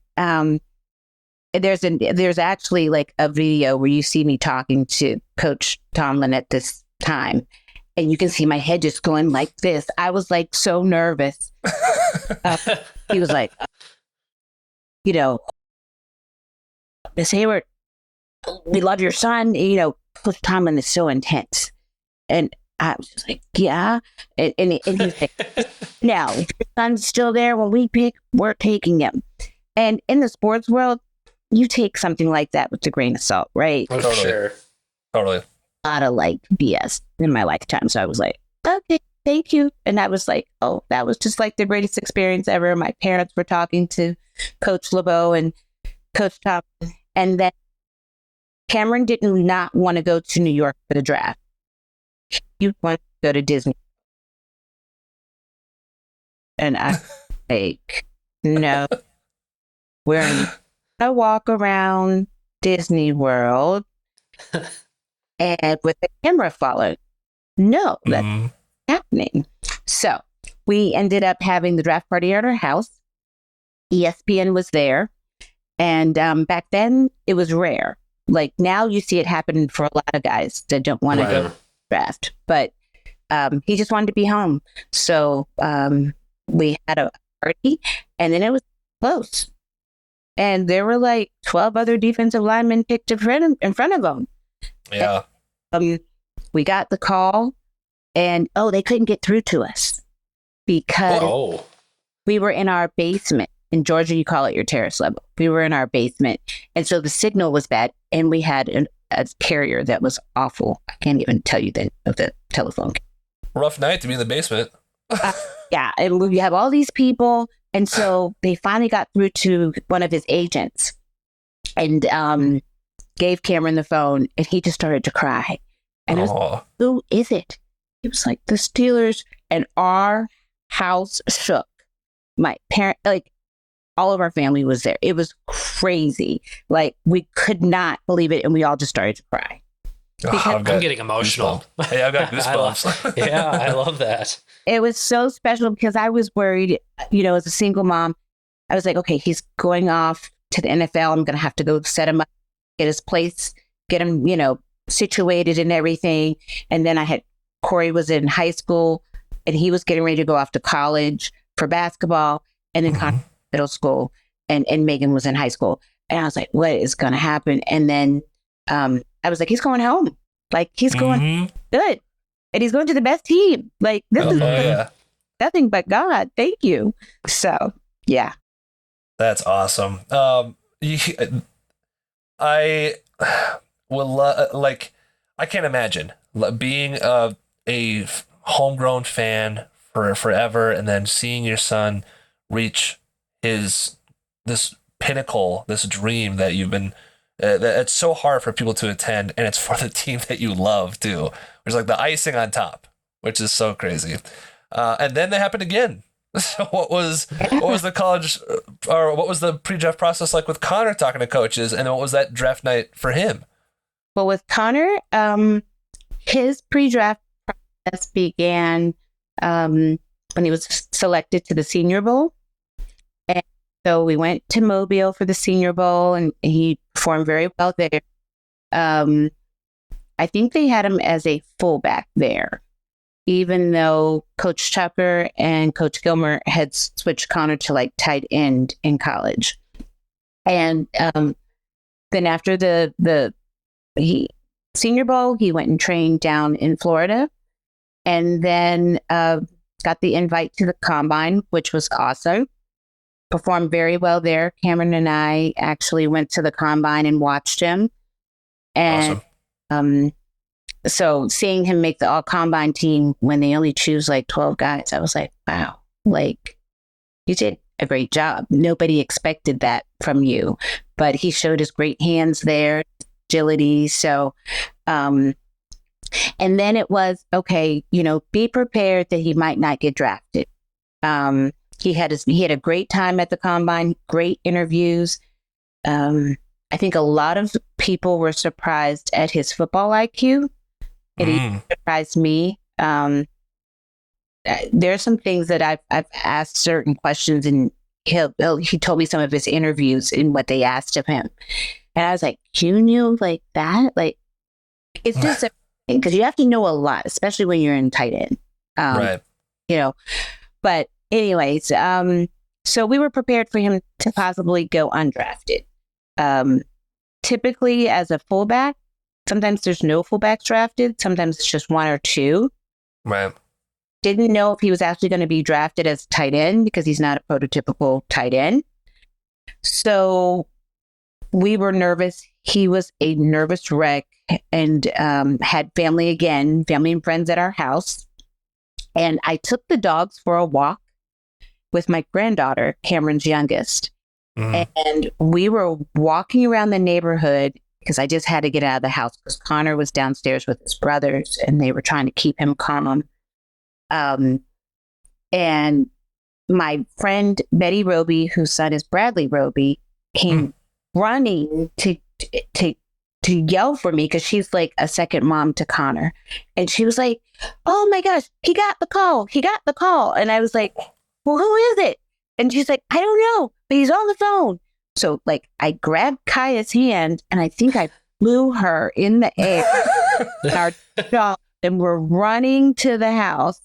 C: there's actually like a video where you see me talking to Coach Tomlin at this time, and you can see my head just going like this. I was like so nervous. He was like, Miss Heyward, we love your son. Coach Tomlin is so intense, and I was just like, yeah. And he's like, now, if your son's still there when we pick, we're taking him. And in the sports world, you take something like that with a grain of salt, right?
B: Oh, totally. Sure.
A: Totally.
C: A lot of like BS in my lifetime. So I was like, okay, thank you. And I was like, oh, that was just like the greatest experience ever. My parents were talking to Coach LeBeau and Coach Tom. And then Cameron did not want to go to New York for the draft. He wanted to go to Disney. And I like, no, we're going to walk around Disney World and with the camera following. No, that's happening. So we ended up having the draft party at our house. ESPN was there. And back then, it was rare. Like now you see it happen for a lot of guys that don't want to go to the draft. But he just wanted to be home. So we had a party, and then it was close. And there were like 12 other defensive linemen picked in front of him.
A: Yeah.
C: And, we got the call, and they couldn't get through to us because we were in our basement. In Georgia, you call it your terrace level. We were in our basement, and so the signal was bad, and we had a carrier that was awful. I can't even tell you of the telephone.
A: Rough night to be in the basement.
C: Yeah, and we have all these people, and so they finally got through to one of his agents, and gave Cameron the phone, and he just started to cry. And I was like, who is it? He was like, the Steelers, and our house shook. My parent, like, all of our family was there. It was crazy. Like, we could not believe it, and we all just started to cry.
B: I'm getting emotional.
A: Hey, I've got goosebumps.
B: I love that.
C: It was so special because I was worried, as a single mom. I was like, okay, he's going off to the NFL. I'm going to have to go set him up, get his place, get him, situated and everything. And then Corey was in high school, and he was getting ready to go off to college for basketball, and then middle school, and Megan was in high school. And I was like, what is going to happen? And then I was like, he's going home. Like, he's going good. And he's going to the best team. Like, this is nothing but God. Thank you. So, yeah.
A: That's awesome. I would I can't imagine being a homegrown fan for forever, and then seeing your son reach this pinnacle, this dream that you've been. It's so hard for people to attend, and it's for the team that you love too, which is like the icing on top, which is so crazy. And then they happened again. So what was the college, or what was the pre-draft process like with Connor talking to coaches, and what was that draft night for him?
C: Well, with Connor, his pre-draft process began when he was selected to the Senior Bowl. And so we went to Mobile for the Senior Bowl, and he performed very well there. I think they had him as a fullback there, even though Coach Tucker and Coach Gilmer had switched Connor to like tight end in college. And then after the Senior Bowl, he went and trained down in Florida, and then got the invite to the Combine, which was awesome. Performed very well there. Cameron and I actually went to the Combine and watched him. And awesome. So seeing him make the all-Combine team when they only choose like 12 guys, I was like, wow, like, you did a great job. Nobody expected that from you. But he showed his great hands there, agility. So, and then it was, okay, be prepared that he might not get drafted. He had a great time at the Combine, great interviews. I think a lot of people were surprised at his football IQ. It surprised me. There are some things that I've asked certain questions, and he told me some of his interviews and what they asked of him, and I was like, you knew like that? Like, it's just because you have to know a lot, especially when you're in tight end.
A: Right.
C: But anyways, so we were prepared for him to possibly go undrafted. Typically, as a fullback, sometimes there's no fullbacks drafted. Sometimes it's just one or two.
A: Right.
C: Didn't know if he was actually going to be drafted as tight end because he's not a prototypical tight end. So we were nervous. He was a nervous wreck, and had family and friends at our house. And I took the dogs for a walk with my granddaughter, Cameron's youngest. And we were walking around the neighborhood because I just had to get out of the house because Connor was downstairs with his brothers, and they were trying to keep him calm. And my friend Betty Roby, whose son is Bradley Roby, came running to to yell for me because she's like a second mom to Connor. And she was like, oh my gosh, he got the call. He got the call. And I was like, well, who is it? And she's like, I don't know, but he's on the phone. So like I grabbed Kaya's hand and I think I flew her in the air. Our dog, and we're running to the house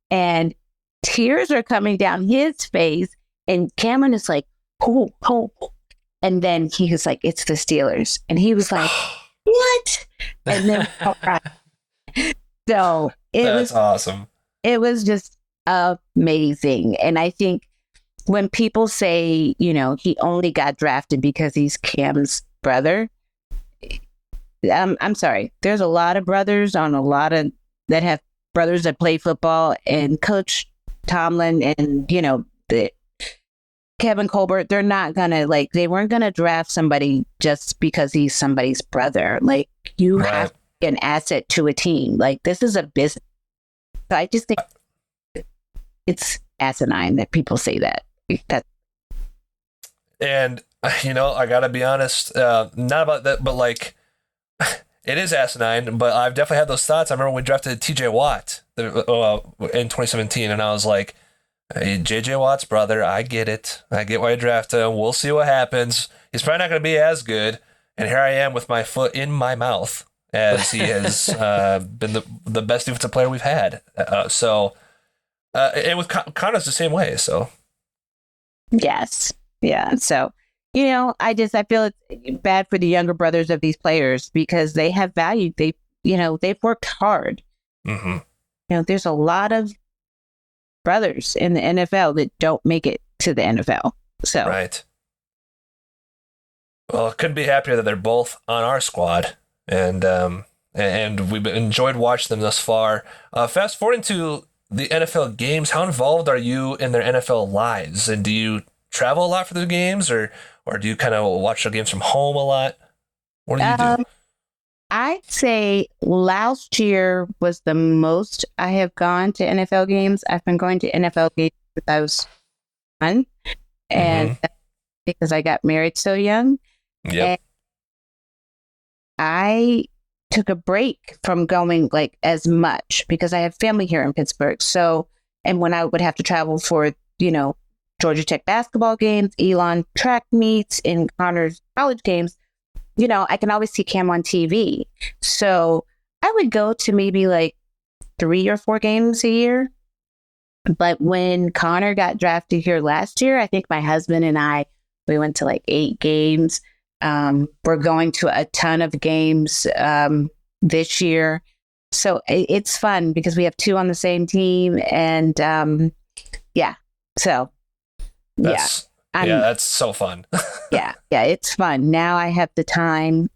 C: and tears are coming down his face. And Cameron is like, oh. And then he was like, it's the Steelers. And he was like, what? And then, all right. So
A: that's awesome.
C: It was just amazing. And I think when people say, you know, he only got drafted because he's Cam's brother, I'm sorry. There's a lot of brothers that have brothers that play football, and Coach Tomlin and, you know, Kevin Colbert, they're not gonna they weren't gonna draft somebody just because he's somebody's brother. Like you have to be an asset to a team. Like this is a business. So I just think it's asinine that people say that.
A: And you know, I gotta be honest, not about that, but like it is asinine. But I've definitely had those thoughts. I remember when we drafted T.J. Watt in 2017, and I was like, hey, J.J. Watt's brother, I get it. I get why you drafted him. We'll see what happens. He's probably not going to be as good. And here I am with my foot in my mouth as he has been the best defensive player we've had. And with Connor's the same way. So,
C: yes, yeah. So, you know, I feel it's bad for the younger brothers of these players because they have value. They've worked hard.
A: Mm-hmm.
C: You know, there's a lot of brothers in the NFL that don't make it to the NFL. So
A: right. Well, couldn't be happier that they're both on our squad, and we've enjoyed watching them thus far. Fast forwarding to the NFL games, how involved are you in their NFL lives, and do you travel a lot for the games, or do you kind of watch the games from home a lot? What do you do?
C: I'd say last year was the most I have gone to NFL games. I've been going to NFL games since I was 1, and because I got married so young.
A: Yep.
C: I took a break from going as much because I have family here in Pittsburgh. So, and when I would have to travel for, you know, Georgia Tech basketball games, Elon track meets, and Connor's college games, you know, I can always see Cam on TV. So I would go to maybe 3 or 4 games a year. But when Connor got drafted here last year, I think my husband and I, we went to 8 games. We're going to a ton of games this year. So it's fun because we have 2 on the same team. And
A: that's so fun.
C: yeah, it's fun. Now I have the time.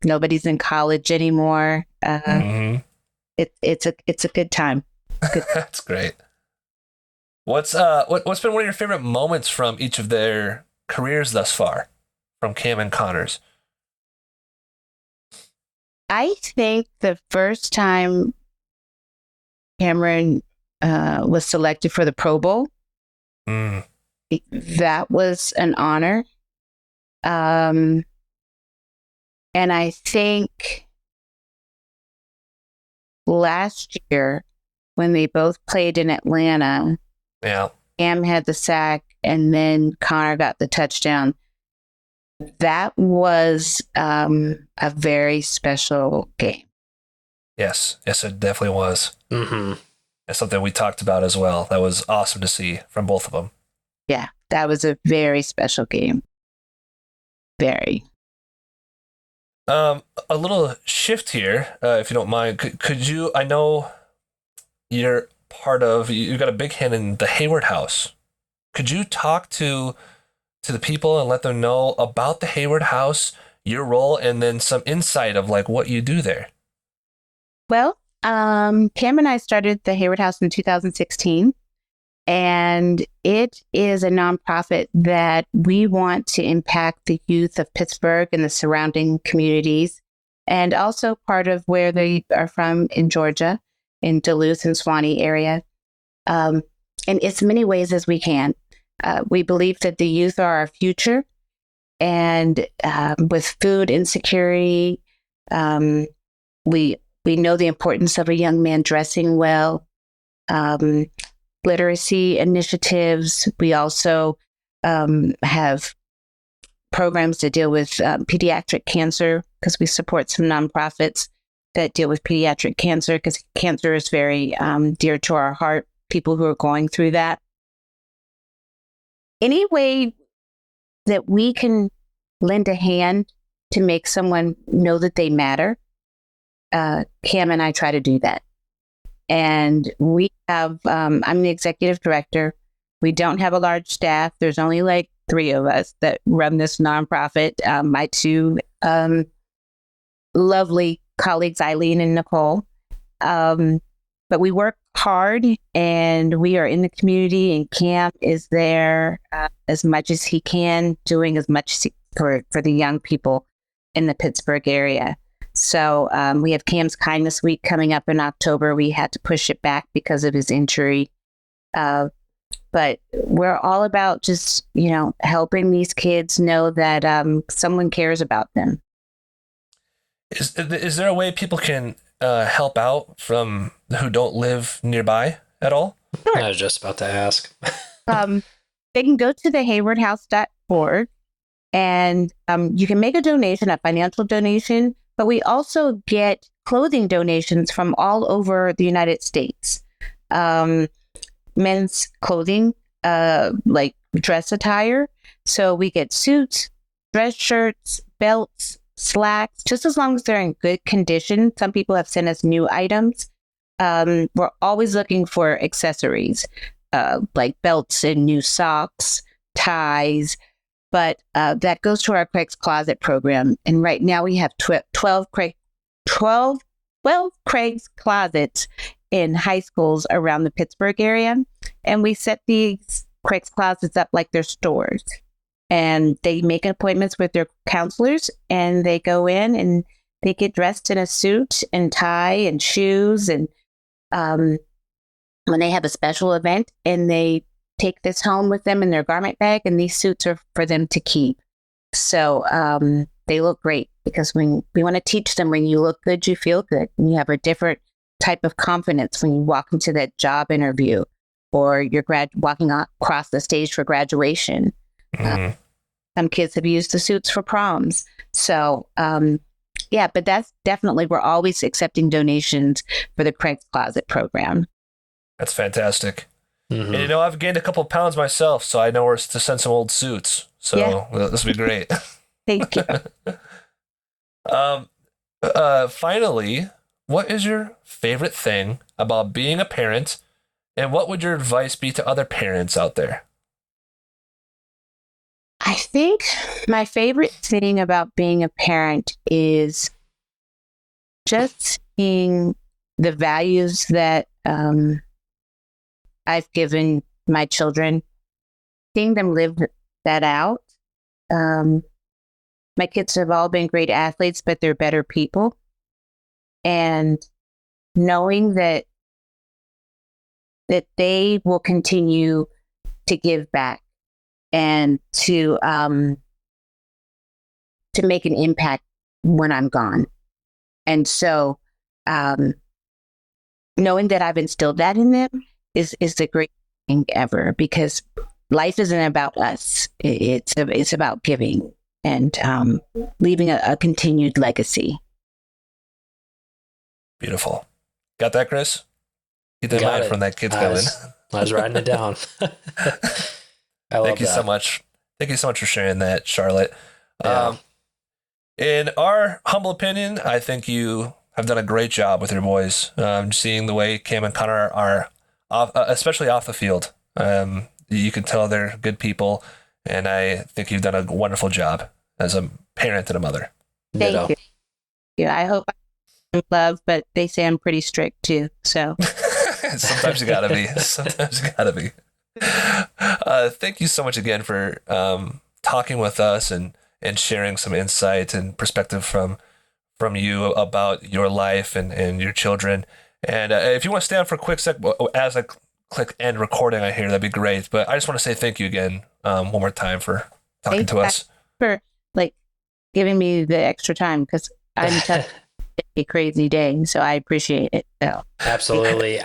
C: Nobody's in college anymore. It's a good time.
A: That's great. What's been one of your favorite moments from each of their careers thus far, from Cam and Connor's?
C: I think the first time Cameron was selected for the Pro Bowl, that was an honor. And I think last year when they both played in Atlanta, Cam had the sack and then Connor got the touchdown. That was a very special game.
A: Yes, it definitely was.
B: Mm-hmm.
A: That's something we talked about as well. That was awesome to see from both of them.
C: Yeah, that was a very special game. Very.
A: A little shift here, if you don't mind. Could you? I know you've got a big hand in the Heyward House. Could you talk to the people and let them know about the Heyward House, your role, and then some insight of what you do there?
C: Well, Cam and I started the Heyward House in 2016. And it is a nonprofit that we want to impact the youth of Pittsburgh and the surrounding communities, and also part of where they are from in Georgia, in Duluth and Suwanee area, in as many ways as we can. We believe that the youth are our future, And with food insecurity, we know the importance of a young man dressing well. Literacy initiatives. We also have programs to deal with pediatric cancer, because we support some nonprofits that deal with pediatric cancer, because cancer is very dear to our heart, people who are going through that. Any way that we can lend a hand to make someone know that they matter, Cam and I try to do that. And we have, I'm the executive director. We don't have a large staff. There's only like 3 of us that run this nonprofit. My 2 lovely colleagues, Eileen and Nicole. But we work hard, and we are in the community, and Cam is there as much as he can, doing as much for the young people in the Pittsburgh area. So we have Cam's Kindness Week coming up in October. We had to push it back because of his injury. But we're all about just, helping these kids know that someone cares about them.
A: Is there a way people can help out from who don't live nearby at all?
B: Sure. I was just about to ask.
C: They can go to the Heyward-House.org, and you can make a donation, a financial donation, but we also get clothing donations from all over the United States. Men's clothing, like dress attire. So we get suits, dress shirts, belts, slacks, just as long as they're in good condition. Some people have sent us new items. We're always looking for accessories, like belts and new socks, ties, but that goes to our Craig's Closet program. And right now we have 12 Craig's Closets in high schools around the Pittsburgh area. And we set these Craig's Closets up like they're stores. And they make appointments with their counselors, and they go in and they get dressed in a suit and tie and shoes. And when they have a special event, and they take this home with them in their garment bag, and these suits are for them to keep. So they look great, because when we want to teach them, when you look good, you feel good. And you have a different type of confidence when you walk into that job interview, or you're walking across the stage for graduation.
A: Mm-hmm.
C: Some kids have used the suits for proms. So, but that's definitely, we're always accepting donations for the Craig's Closet program.
A: That's fantastic.
B: Mm-hmm.
A: And I've gained a couple of pounds myself, so I know where to send some old suits. So this will be great.
C: Thank you.
A: Finally, what is your favorite thing about being a parent, and what would your advice be to other parents out there?
C: I think my favorite thing about being a parent is just seeing the values that I've given my children, seeing them live that out. My kids have all been great athletes, but they're better people. And knowing that they will continue to give back and to make an impact when I'm gone. And so knowing that I've instilled that in them is the greatest thing ever, because life isn't about us. It's about giving and leaving a continued legacy.
A: Beautiful. Got that, Chris? Keep that in mind from that kid's coming.
B: I was writing it down.
A: Thank you so much. Thank you so much for sharing that, Charlotte.
B: Yeah.
A: In our humble opinion, I think you have done a great job with your boys. Seeing the way Cam and Connor are, especially off the field, you can tell they're good people, and I think you've done a wonderful job as a parent and a mother.
C: Thank you. Yeah, I hope I'm loved, but they say I'm pretty strict too. So
A: sometimes you gotta be. Sometimes you gotta be. Thank you so much again for talking with us and sharing some insight and perspective from you about your life and your children. And if you want to stay on for a quick sec, as I click end recording, I hear that'd be great. But I just want to say thank you again one more time for talking to us.
C: For like giving me the extra time because I'm such a crazy day. So I appreciate it. So.
B: Absolutely.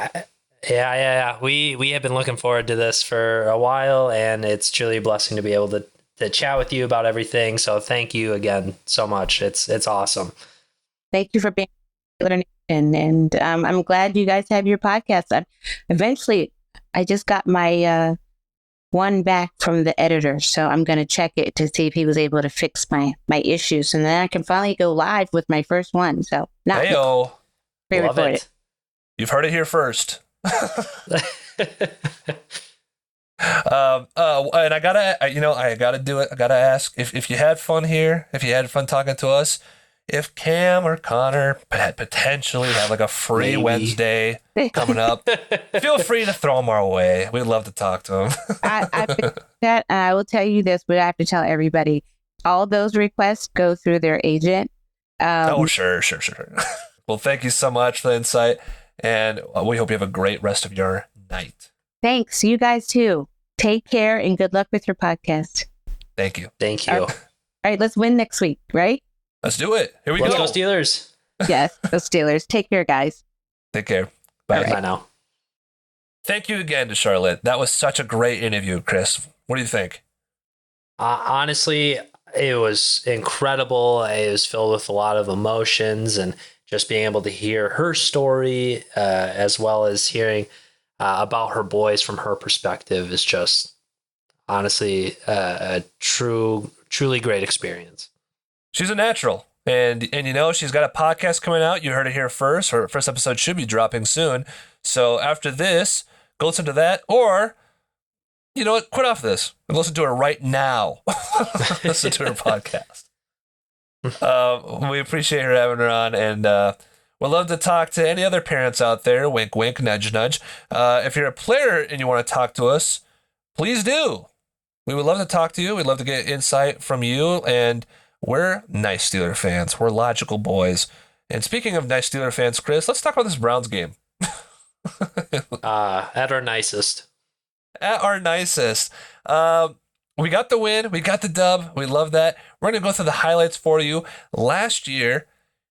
B: Yeah. We have been looking forward to this for a while, and it's truly a blessing to be able to chat with you about everything. So thank you again so much. It's awesome.
C: Thank you for being and I'm glad you guys have your podcast. Eventually, I just got my one back from the editor, so I'm going to check it to see if he was able to fix my issues, and then I can finally go live with my first one. So
A: Heyo.
B: Love it.
A: You've heard it here first. And I gotta do it. I gotta ask if you had fun here, if you had fun talking to us, if Cam or Connor potentially have like a free Wednesday coming up, feel free to throw them our way. We'd love to talk to them.
C: I will tell you this, but I have to tell everybody, all those requests go through their agent.
A: Sure. Well, thank you so much for the insight, and we hope you have a great rest of your night.
C: Thanks. You guys too. Take care and good luck with your podcast.
A: Thank you.
B: All
C: right, let's win next week, right?
A: Let's do it. Here we go.
B: Let's go Steelers.
C: Yes, go Steelers. Take care, guys.
A: Take care. Bye.
B: Bye now.
A: Thank you again to Charlotte. That was such a great interview, Chris. What do you think?
B: Honestly, it was incredible. It was filled with a lot of emotions, and just being able to hear her story, as well as hearing about her boys from her perspective, is just honestly a truly great experience.
A: She's a natural, and she's got a podcast coming out. You heard it here first. Her first episode should be dropping soon. So after this, go listen to that, or you know what, quit off this and listen to her right now. Listen to her podcast. We appreciate her having her on, and we'd love to talk to any other parents out there. Wink, wink, nudge, nudge. If you're a player and you want to talk to us, please do. We would love to talk to you. We'd love to get insight from you, and we're nice Steeler fans. We're logical boys. And speaking of nice Steeler fans, Chris, let's talk about this Browns game.
B: At our nicest.
A: At our nicest. We got the win. We got the dub. We love that. We're going to go through the highlights for you. Last year,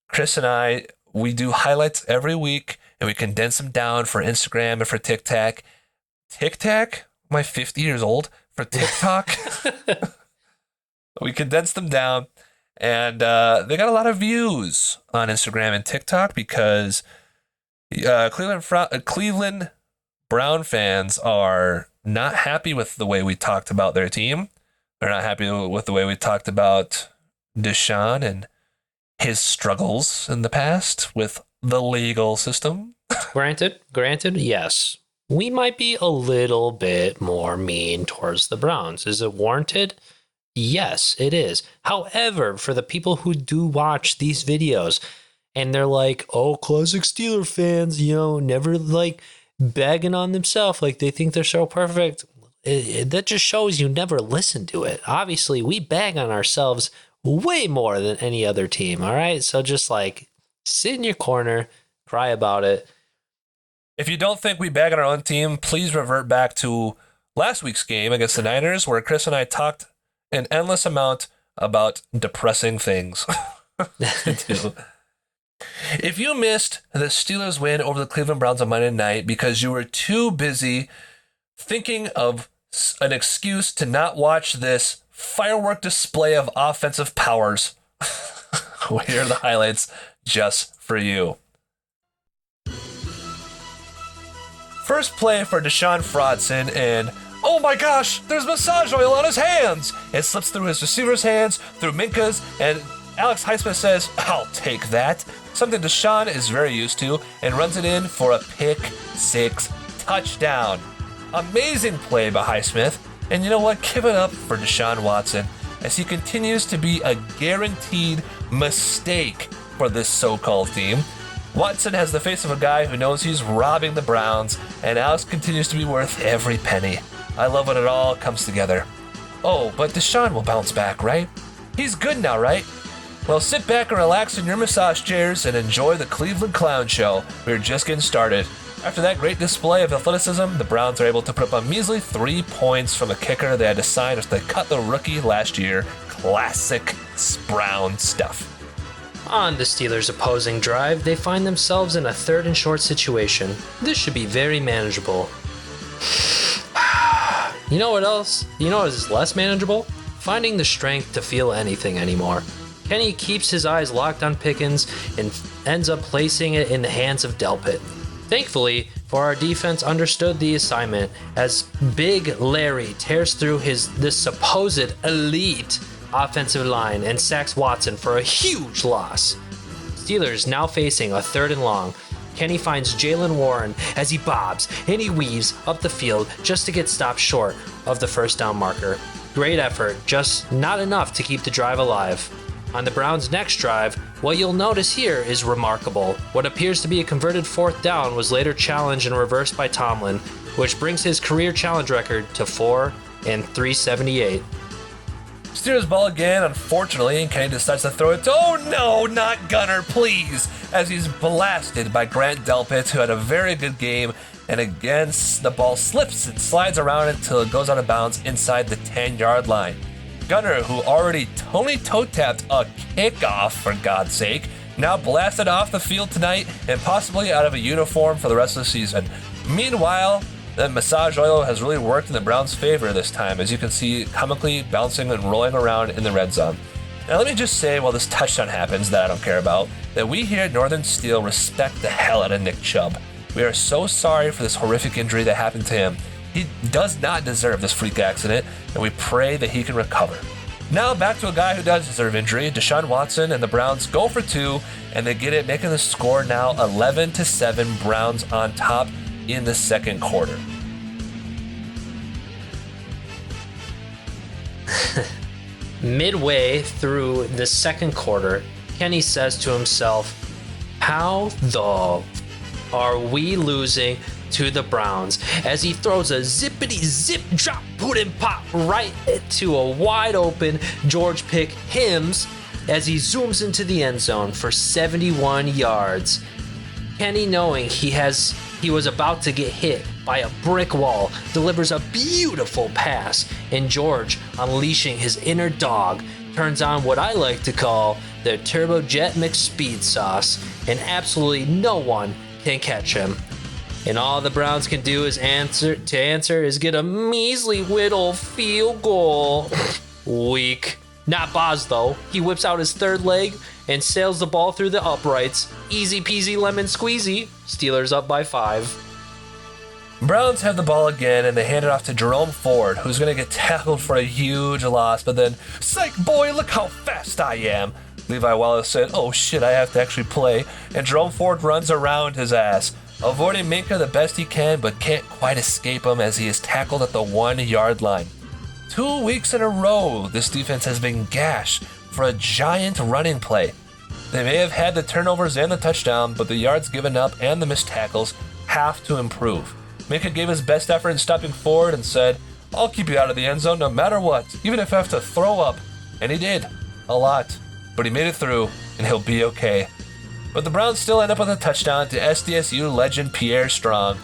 A: Chris and I, we do highlights every week, and we condense them down for Instagram and for TikTok. TikTok? Am I 50 years old? For TikTok? We condensed them down, and they got a lot of views on Instagram and TikTok because Cleveland Brown fans are not happy with the way we talked about their team. They're not happy with the way we talked about Deshaun and his struggles in the past with the legal system.
B: Granted, yes. We might be a little bit more mean towards the Browns. Is it warranted? Yes, it is. However, for the people who do watch these videos and they're like, oh, classic Steeler fans, never like bagging on themselves, like they think they're so perfect. That just shows you never listen to it. Obviously, we bag on ourselves way more than any other team. All right. So just like sit in your corner, cry about it.
A: If you don't think we bag on our own team, please revert back to last week's game against the Niners, where Chris and I talked an endless amount about depressing things. If you missed the Steelers win over the Cleveland Browns on Monday night because you were too busy thinking of an excuse to not watch this firework display of offensive powers, here are the highlights just for you. First play for Deshaun Fraudson, and oh my gosh, there's massage oil on his hands! It slips through his receiver's hands, through Minka's, and Alex Highsmith says, I'll take that. Something Deshaun is very used to, and runs it in for a pick six touchdown. Amazing play by Highsmith, and you know what? Give it up for Deshaun Watson, as he continues to be a guaranteed mistake for this so-called team. Watson has the face of a guy who knows he's robbing the Browns, and Alex continues to be worth every penny. I love when it all comes together. Oh, but Deshaun will bounce back, right? He's good now, right? Well, sit back and relax in your massage chairs and enjoy the Cleveland Clown Show. We're just getting started. After that great display of athleticism, the Browns are able to put up a measly 3 points from a kicker they had to sign as they cut the rookie last year, classic Brown stuff.
B: On the Steelers' opposing drive, they find themselves in a 3rd and short situation. This should be very manageable. You know what else? You know what is less manageable? Finding the strength to feel anything anymore. Kenny keeps his eyes locked on Pickens and ends up placing it in the hands of Delpit. Thankfully, for our defense understood the assignment as Big Larry tears through this supposed elite offensive line and sacks Watson for a huge loss. Steelers now facing a 3rd and long. Kenny finds Jalen Warren as he bobs and he weaves up the field just to get stopped short of the first down marker. Great effort, just not enough to keep the drive alive. On the Browns' next drive, what you'll notice here is remarkable. What appears to be a converted 4th down was later challenged and reversed by Tomlin, which brings his career challenge record to 4 and 378.
A: Steelers ball again, unfortunately, and Kenny decides to throw it to, oh no, not Gunner, please, as he's blasted by Grant Delpit, who had a very good game, and again, the ball slips and slides around until it goes out of bounds inside the 10-yard line. Gunner, who already Tony toe-tapped a kickoff, for God's sake, now blasted off the field tonight and possibly out of a uniform for the rest of the season. Meanwhile, the massage oil has really worked in the Browns' favor this time, as you can see comically bouncing and rolling around in the red zone. Now let me just say, while this touchdown happens that I don't care about, that we here at Northern Steel respect the hell out of Nick Chubb. We are so sorry for this horrific injury that happened to him. He does not deserve this freak accident, and we pray that he can recover. Now back to a guy who does deserve injury. Deshaun Watson and the Browns go for 2, and they get it, making the score now 11-7, Browns on top in the second quarter.
B: Midway through the second quarter, Kenny says to himself, how the are we losing to the Browns, as he throws a zippity-zip drop put and pop right to a wide open George Pickens as he zooms into the end zone for 71 yards. Kenny, knowing he was about to get hit by a brick wall, delivers a beautiful pass, and George, unleashing his inner dog, turns on what I like to call the Turbojet McSpeed sauce, and absolutely no one can catch him. And all the Browns can do is is get a measly whittle field goal. Weak. Not Boz though. He whips out his 3rd leg and sails the ball through the uprights. Easy peasy lemon squeezy. Steelers up by 5.
A: Browns have the ball again, and they hand it off to Jerome Ford, who's going to get tackled for a huge loss, but then, psych boy, look how fast I am. Levi Wallace said, oh shit, I have to actually play, and Jerome Ford runs around his ass, avoiding Minka the best he can, but can't quite escape him as he is tackled at the 1-yard line. 2 weeks in a row, this defense has been gashed for a giant running play. They may have had the turnovers and the touchdown, but the yards given up and the missed tackles have to improve. Minka gave his best effort in stopping Ford and said, I'll keep you out of the end zone no matter what, even if I have to throw up. And he did. A lot. But he made it through, and he'll be okay. But the Browns still end up with a touchdown to SDSU legend Pierre Strong.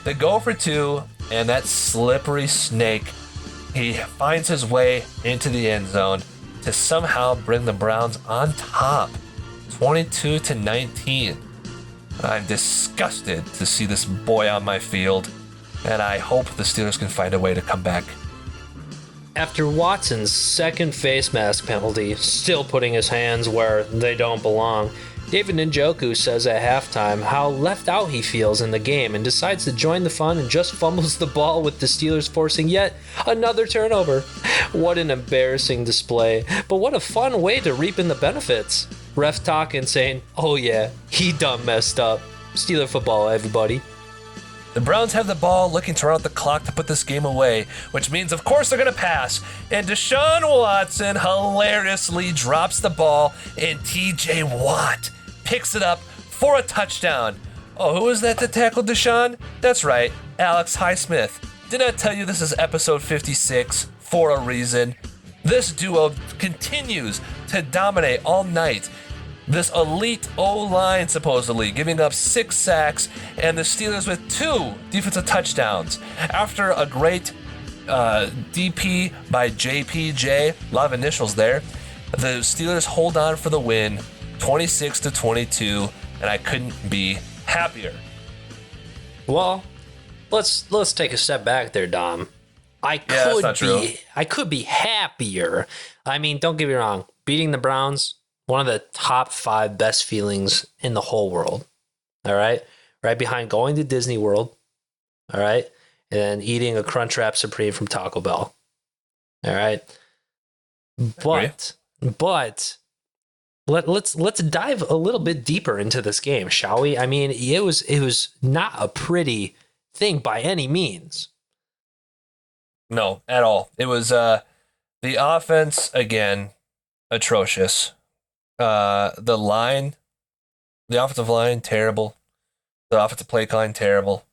A: They go for 2, and that slippery snake, he finds his way into the end zone to somehow bring the Browns on top, 22-19. I'm disgusted to see this boy on my field, and I hope the Steelers can find a way to come back.
B: After Watson's second face mask penalty, still putting his hands where they don't belong, David Njoku says at halftime how left out he feels in the game and decides to join the fun and just fumbles the ball, with the Steelers forcing yet another turnover. What an embarrassing display, but what a fun way to reap in the benefits. Ref talking, saying, oh yeah, he done messed up. Steeler football, everybody.
A: The Browns have the ball, looking to run out the clock to put this game away, which means, of course, they're going to pass. And Deshaun Watson hilariously drops the ball, and TJ Watt picks it up for a touchdown. Oh, who was that tackled Deshaun? That's right, Alex Highsmith. Didn't I tell you this is episode 56 for a reason? This duo continues to dominate all night. This elite O-line, supposedly, giving up 6 sacks, and the Steelers with 2 defensive touchdowns. After a great DP by JPJ, a lot of initials there. The Steelers hold on for the win, 26-22, and I couldn't be happier.
B: Well, let's take a step back there, Dom. I could be happier. I mean, don't get me wrong. Beating the Browns, one of the top 5 best feelings in the whole world. All right? Right behind going to Disney World. All right? And then eating a Crunchwrap Supreme from Taco Bell. All right? But let's dive a little bit deeper into this game, shall we? I mean, it was not a pretty thing by any means.
A: No, at all. It was the offense, again, atrocious. The offensive line, terrible. The offensive play calling, terrible.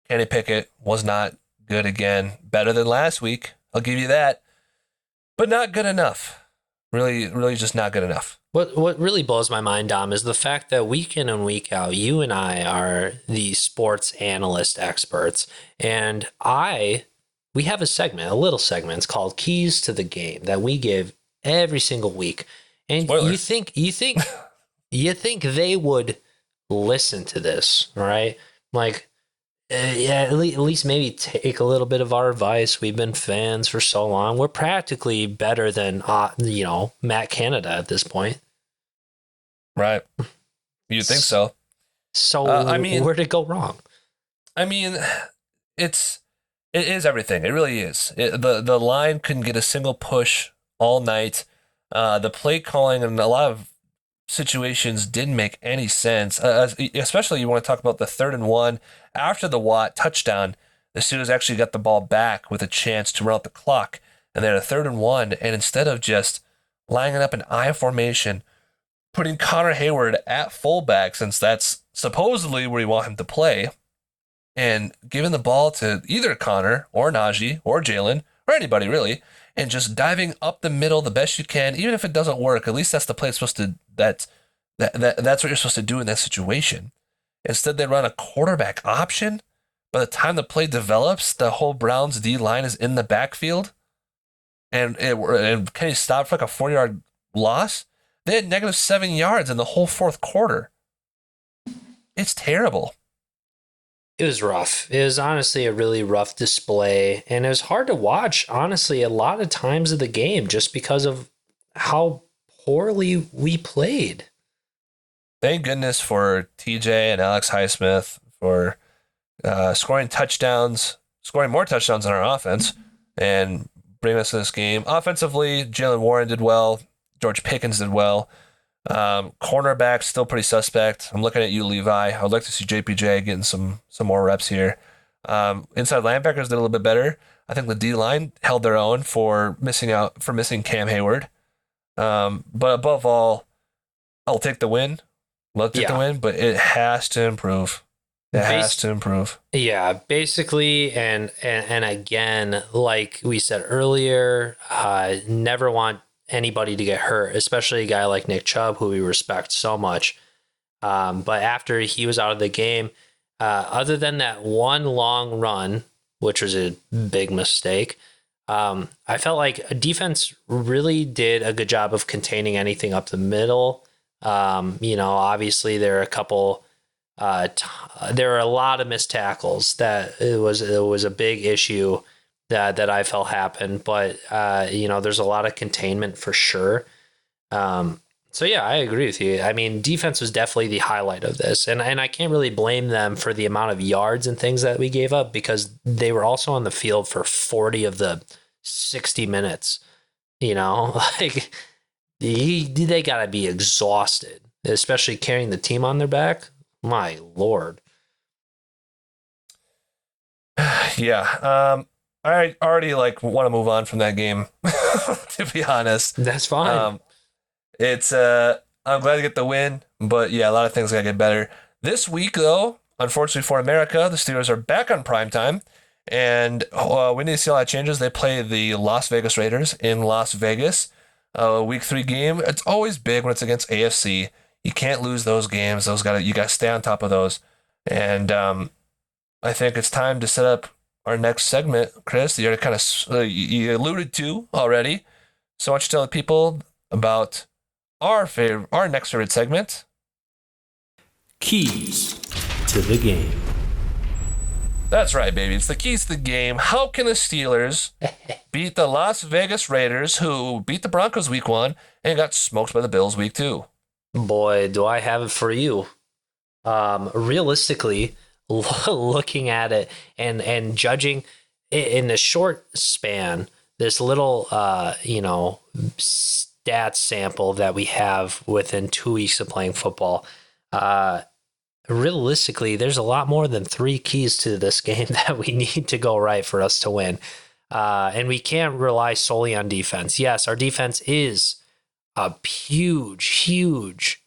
A: Kenny Pickett was not good again. Better than last week, I'll give you that. But not good enough. Really, really just not good enough.
B: What really blows my mind, Dom, is the fact that week in and week out, you and I are the sports analyst experts, and we have a little segment, it's called Keys to the Game, that we give every single week. And
A: Spoilers.
B: you think they would listen to this, right? Like, at least maybe take a little bit of our advice. We've been fans for so long. We're practically better than Matt Canada at this point.
A: Right. You'd think so.
B: So where'd it go wrong?
A: I mean, it is everything. It really is. The line couldn't get a single push all night. The play calling in a lot of situations didn't make any sense. Especially you want to talk about the 3rd and 1 after the Watt touchdown. The Steelers actually got the ball back with a chance to run out the clock, and they had a 3rd and 1. And instead of just lining up an I formation, putting Connor Heyward at fullback, since that's supposedly where you want him to play, and giving the ball to either Connor or Najee or Jalen or anybody really, and just diving up the middle the best you can, even if it doesn't work. At least that's the play it's supposed to. That's what you're supposed to do in that situation. Instead, they run a quarterback option. By the time the play develops, the whole Browns D line is in the backfield, and Kenny stopped for like a 4-yard loss. They had -7 yards in the whole 4th quarter. It's terrible.
B: It was rough. It was honestly a really rough display, and it was hard to watch, honestly, a lot of times of the game just because of how poorly we played.
A: Thank goodness for TJ and Alex Highsmith for scoring more touchdowns on our offense, and bringing us to this game. Offensively, Jalen Warren did well. George Pickens did well. Cornerback still pretty suspect. I'm looking at you, Levi. I'd like to see JPJ getting some more reps here. Inside linebackers did a little bit better. I think the D line held their own for missing Cam Heyward. But above all, I'll take the win. Love to take the win, but it has to improve. It has to improve.
B: Yeah, basically, and again, like we said earlier, never want anybody to get hurt, especially a guy like Nick Chubb, who we respect so much. But after he was out of the game, other than that one long run, which was a big mistake, I felt like defense really did a good job of containing anything up the middle. Obviously there are a couple, there are a lot of missed tackles that it was a big issue that I felt happened, but there's a lot of containment for sure. So yeah, I agree with you. I mean, defense was definitely the highlight of this, and I can't really blame them for the amount of yards and things that we gave up, because they were also on the field for 40 of the 60 minutes. Like they gotta be exhausted, especially carrying the team on their back. My Lord.
A: Yeah. I already want to move on from that game, to be honest.
B: That's fine.
A: I'm glad to get the win, but yeah, a lot of things gotta get better. This week, though, unfortunately for America, the Steelers are back on primetime, and we need to see a lot of changes. They play the Las Vegas Raiders in Las Vegas. Week 3 game. It's always big when it's against AFC. You can't lose those games. You got to stay on top of those. And I think it's time to set up our next segment, Chris, you kind of you alluded to already. So why don't you tell the people about our next favorite segment?
D: Keys to the game.
A: That's right, baby. It's the keys to the game. How can the Steelers beat the Las Vegas Raiders, who beat the Broncos week 1 and got smoked by the Bills week 2?
B: Boy, do I have it for you. Realistically, looking at it and judging in the short span, this little, stats sample that we have within 2 weeks of playing football, realistically, there's a lot more than 3 keys to this game that we need to go right for us to win. And we can't rely solely on defense. Yes, our defense is a huge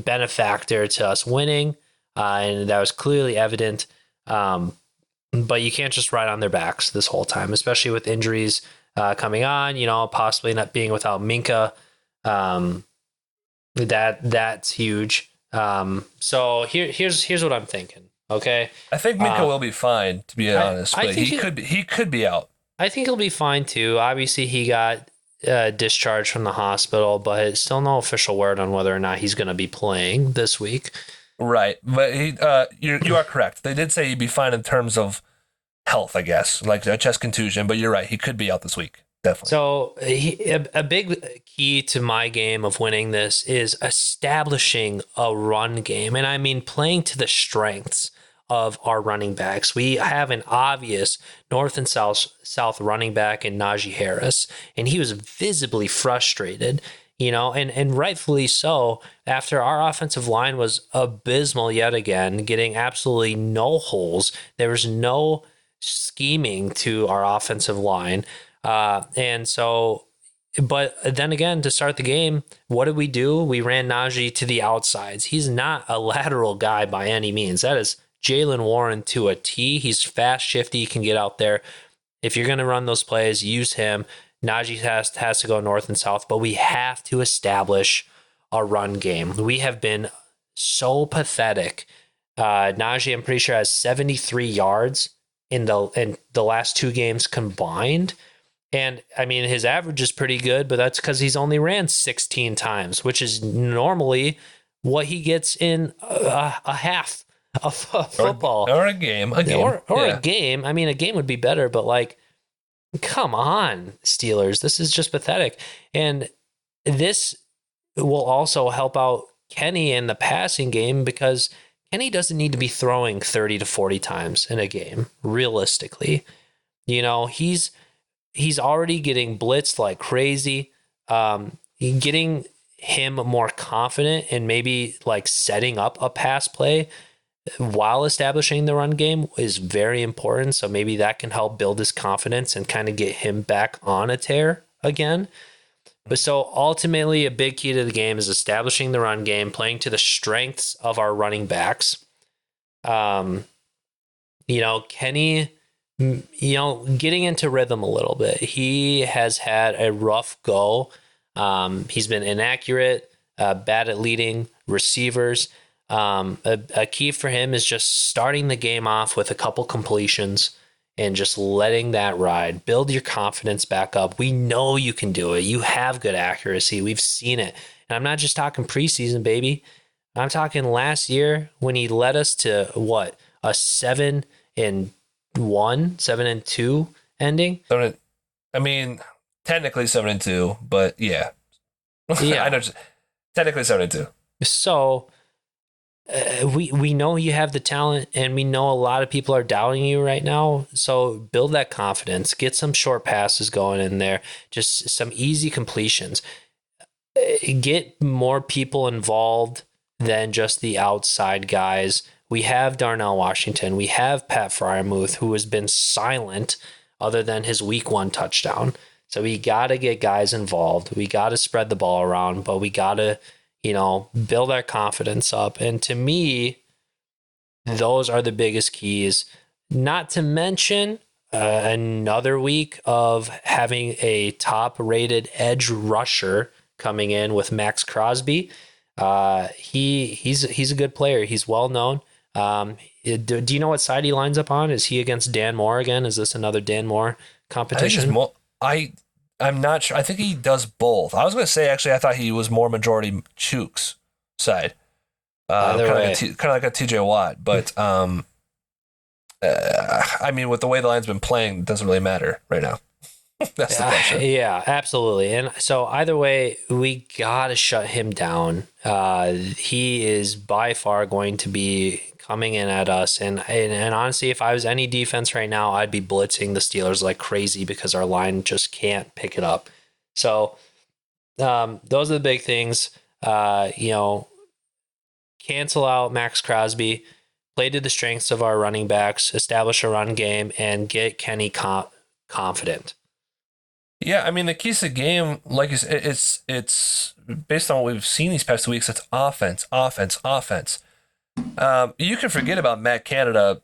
B: benefactor to us winning, and that was clearly evident. But you can't just ride on their backs this whole time, especially with injuries coming on, possibly not being without Minka. That's huge. So here's what I'm thinking. Okay.
A: I think Minka will be fine, to be honest, but he could be out.
B: I think he'll be fine too. Obviously, he got discharged from the hospital, but it's still no official word on whether or not he's going to be playing this week.
A: Right, but you are correct. They did say he'd be fine in terms of health, I guess, like a chest contusion. But you're right, he could be out this week. Definitely.
B: So a big key to my game of winning this is establishing a run game. And I mean playing to the strengths of our running backs. We have an obvious north and south running back in Najee Harris, and he was visibly frustrated, and rightfully so, after our offensive line was abysmal yet again, getting absolutely no holes. There was no scheming to our offensive line. And so, but then again, to start the game, what did we do? We ran Najee to the outsides. He's not a lateral guy by any means. That is Jaylen Warren to a T. He's fast, shifty, he can get out there. If you're going to run those plays, use him. Najee has to go north and south, but we have to establish a run game. We have been so pathetic. Najee, I'm pretty sure, has 73 yards in the last 2 games combined. And I mean, his average is pretty good, but that's because he's only ran 16 times, which is normally what he gets in a half of football.
A: Or a game.
B: Or a game. I mean, a game would be better, but like, come on, Steelers. This is just pathetic. And this will also help out Kenny in the passing game, because Kenny doesn't need to be throwing 30 to 40 times in a game, realistically. He's already getting blitzed like crazy. Getting him more confident and maybe like setting up a pass play while establishing the run game is very important. So maybe that can help build his confidence and kind of get him back on a tear again. But so ultimately, a big key to the game is establishing the run game, playing to the strengths of our running backs. Kenny, getting into rhythm a little bit. He has had a rough go. He's been inaccurate, bad at leading receivers. A key for him is just starting the game off with a couple completions and just letting that ride. Build your confidence back up. We know you can do it. You have good accuracy. We've seen it. And I'm not just talking preseason, baby. I'm talking last year when he led us to a 7-1, 7-2 ending.
A: I mean, technically 7-2, but yeah.
B: Yeah.
A: I know. Technically 7-2.
B: So we know you have the talent, and we know a lot of people are doubting you right now. So build that confidence. Get some short passes going in there. Just some easy completions. Get more people involved than just the outside guys. We have Darnell Washington. We have Pat Freiermuth, who has been silent other than his week 1 touchdown. So we got to get guys involved. We got to spread the ball around, but we got to, build our confidence up. And to me, those are the biggest keys. Not to mention another week of having a top-rated edge rusher coming in with Max Crosby. He's a good player. He's well known. Do you know what side he lines up on? Is he against Dan Moore again? Is this another Dan Moore competition?
A: I'm not sure. I think he does both. I was going to say, actually, I thought he was more majority Chooks side. Kind of like a TJ Watt. But, I mean, with the way the line's been playing, it doesn't really matter right now. That's the question.
B: Yeah, absolutely. And so either way, we got to shut him down. He is by far going to be coming in at us. And honestly, if I was any defense right now, I'd be blitzing the Steelers like crazy because our line just can't pick it up. So those are the big things. Cancel out Max Crosby, play to the strengths of our running backs, establish a run game, and get Kenny confident.
A: Yeah, I mean, the keys to the game, like you said, it's based on what we've seen these past 2 weeks. It's offense. You can forget about Matt Canada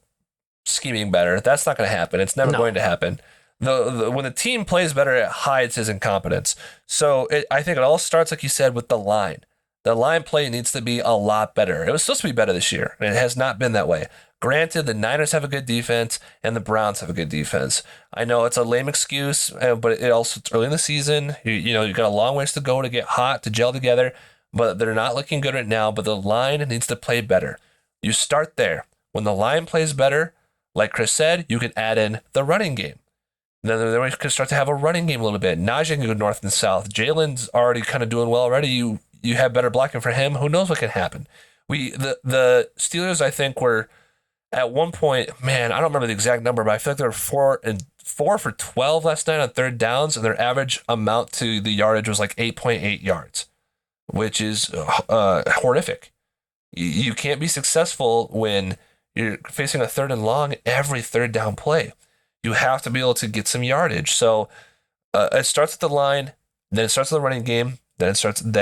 A: scheming better. That's not going to happen. It's never going to happen. When the team plays better, it hides his incompetence. So I think it all starts, like you said, with the line. The line play needs to be a lot better. It was supposed to be better this year, and it has not been that way. Granted, the Niners have a good defense, and the Browns have a good defense. I know it's a lame excuse, but it's early in the season. You got a long ways to go to get hot, to gel together, but they're not looking good right now. But the line needs to play better. You start there. When the line plays better, like Chris said, you can add in the running game. Then we can start to have a running game a little bit. Najee can go north and south. Jalen's already kind of doing well already. You have better blocking for him. Who knows what can happen? The Steelers, I think, were at one point, man, I don't remember the exact number, but I feel like they were 4 for 12 last night on third downs, and their average amount to the yardage was like 8.8 yards, which is horrific. You can't be successful when you're facing a third and long every third down play. You have to be able to get some yardage. So it starts at the line, then it starts with the running game, then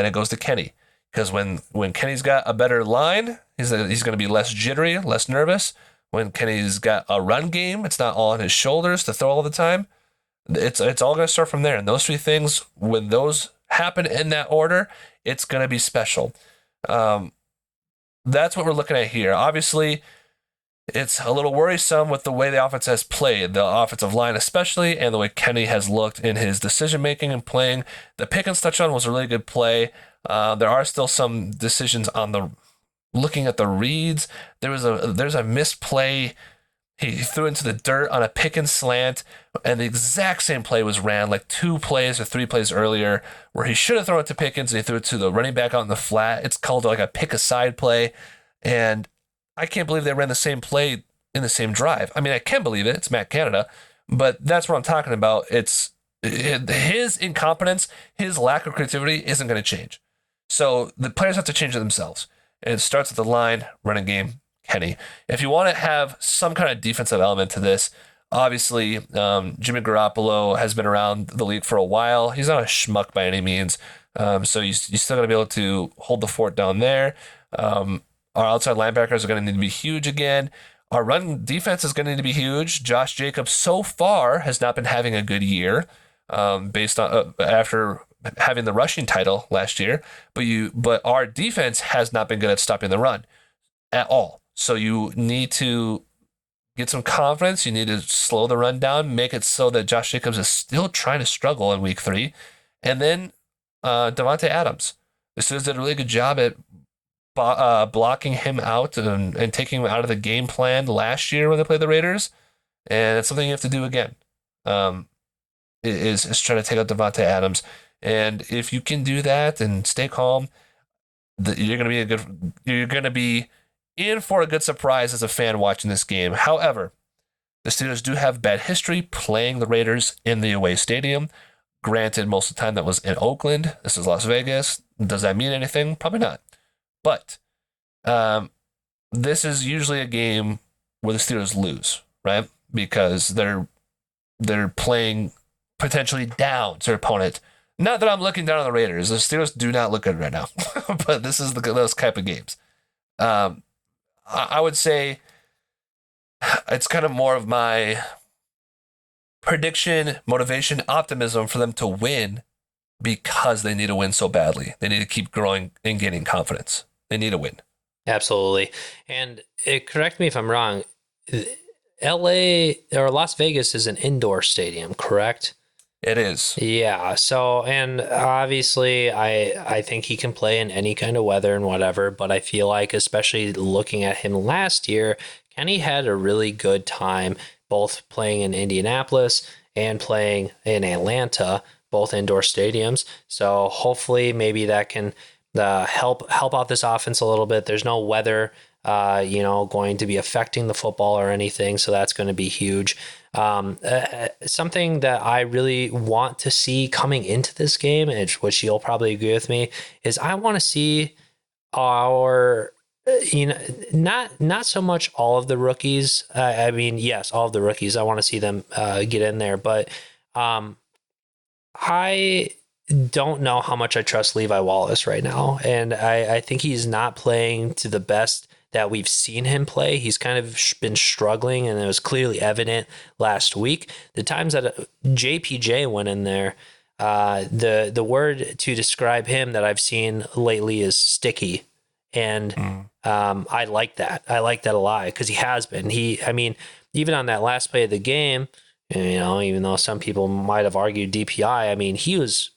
A: it goes to Kenny. Because when Kenny's got a better line, he's going to be less jittery, less nervous. When Kenny's got a run game, it's not all on his shoulders to throw all the time. It's all going to start from there. And those three things, when those happen in that order, it's going to be special. That's what we're looking at here. Obviously, it's a little worrisome with the way the offense has played, the offensive line especially, and the way Kenny has looked in his decision-making and playing. The Pickens touchdown was a really good play. There are still some decisions on looking at the reads. There's a missed play. He threw into the dirt on a Pickens slant, and the exact same play was ran like 2 plays or 3 plays earlier where he should have thrown it to Pickens and he threw it to the running back out in the flat. It's called like a pick-aside play, and I can't believe they ran the same play in the same drive. I mean, I can believe it. It's Matt Canada, but that's what I'm talking about. It's his incompetence, his lack of creativity isn't going to change. So the players have to change it themselves. And it starts with the line, running game, Kenny. If you want to have some kind of defensive element to this, obviously Jimmy Garoppolo has been around the league for a while. He's not a schmuck by any means. So you still got to be able to hold the fort down there. Our outside linebackers are going to need to be huge again. Our run defense is going to need to be huge. Josh Jacobs so far has not been having a good year based on after having the rushing title last year, but our defense has not been good at stopping the run at all. So you need to get some confidence. You need to slow the run down, make it so that Josh Jacobs is still trying to struggle in week 3. And then Davante Adams. The Steelers did a really good job at blocking him out and taking him out of the game plan last year when they played the Raiders. And it's something you have to do again. Is trying to take out Davante Adams. And if you can do that and stay calm, you're going to be in for a good surprise as a fan watching this game. However, the Steelers do have bad history playing the Raiders in the away stadium. Granted, most of the time that was in Oakland. This is Las Vegas. Does that mean anything? Probably not. But this is usually a game where the Steelers lose, right? Because they're playing potentially down to their opponent. Not that I'm looking down on the Raiders. The Steelers do not look good right now. But this is those type of games. I would say it's kind of more of my prediction, motivation, optimism for them to win because they need to win so badly. They need to keep growing and gaining confidence. They need to win.
B: Absolutely. And correct me if I'm wrong. LA or Las Vegas is an indoor stadium, correct?
A: It is.
B: Yeah. So, and obviously, I think he can play in any kind of weather and whatever. But I feel like, especially looking at him last year, Kenny had a really good time both playing in Indianapolis and playing in Atlanta, both indoor stadiums. So hopefully, maybe that can help out this offense a little bit. There's no weather, going to be affecting the football or anything, so that's going to be huge. Something that I really want to see coming into this game, which you'll probably agree with me, is I want to see our, not so much all of the rookies. I mean, yes, all of the rookies. I want to see them get in there, but I don't know how much I trust Levi Wallace right now, and I think he's not playing to the best that we've seen him play. He's kind of been struggling, and it was clearly evident last week. The times that JPJ went in there, the word to describe him that I've seen lately is sticky. And I like that. I like that a lot because he has been. Even on that last play of the game, even though some people might have argued DPI, I mean, he was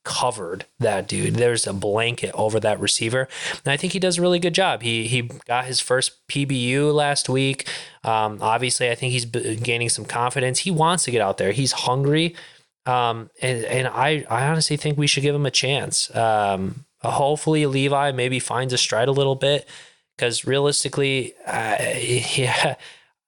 B: covered that dude. There's a blanket over that receiver, and I think he does a really good job. He got his first PBU last week. Obviously, I think he's gaining some confidence. He wants to get out there. He's hungry, and I honestly think we should give him a chance. Hopefully, Levi maybe finds a stride a little bit, because realistically,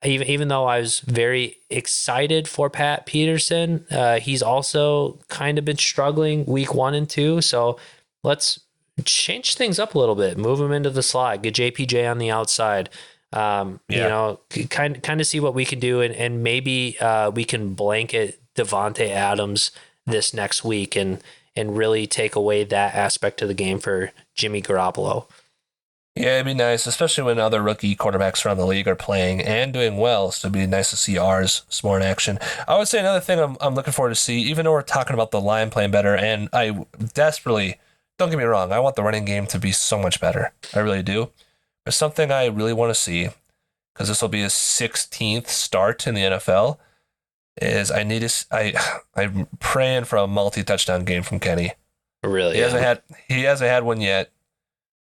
B: Even though I was very excited for Pat Peterson, he's also kind of been struggling week 1 and 2. So let's change things up a little bit. Move him into the slot. Get JPJ on the outside. Kind of see what we can do, and maybe we can blanket Devontae Adams this next week and really take away that aspect of the game for Jimmy Garoppolo.
A: Yeah, it'd be nice, especially when other rookie quarterbacks around the league are playing and doing well. So it'd be nice to see ours some more in action. I would say another thing I'm looking forward to see, even though we're talking about the line playing better, and I desperately, don't get me wrong, I want the running game to be so much better. I really do. There's something I really want to see, because this will be his 16th start in the NFL, is I'm praying for a multi-touchdown game from Kenny.
B: Really?
A: He hasn't had one yet.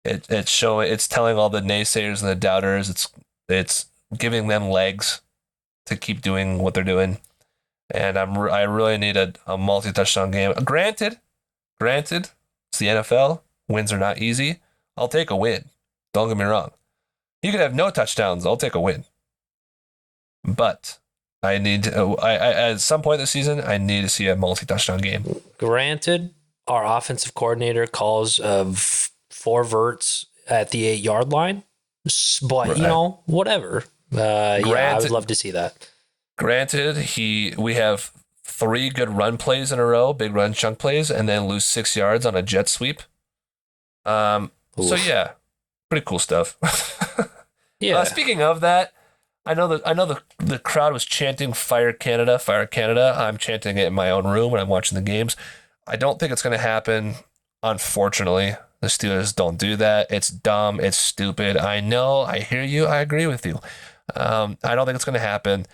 A: It's telling all the naysayers and the doubters, it's giving them legs to keep doing what they're doing, and I really need a multi-touchdown game. Granted, it's the NFL. Wins are not easy. I'll take a win. Don't get me wrong. You could have no touchdowns. I'll take a win. But I need to, at some point this season, I need to see a multi-touchdown game.
B: Granted, our offensive coordinator calls 4 verts at the 8-yard line, but right. Whatever. I would love to see that. Granted,
A: we have 3 good run plays in a row, big run chunk plays, and then lose 6 yards on a jet sweep. So yeah, pretty cool stuff.
B: Yeah.
A: Speaking of that, I know the crowd was chanting "Fire Canada, Fire Canada." I'm chanting it in my own room when I'm watching the games. I don't think it's going to happen, unfortunately. The Steelers don't do that. It's dumb. It's stupid. I know. I hear you. I agree with you. I don't think it's going to happen.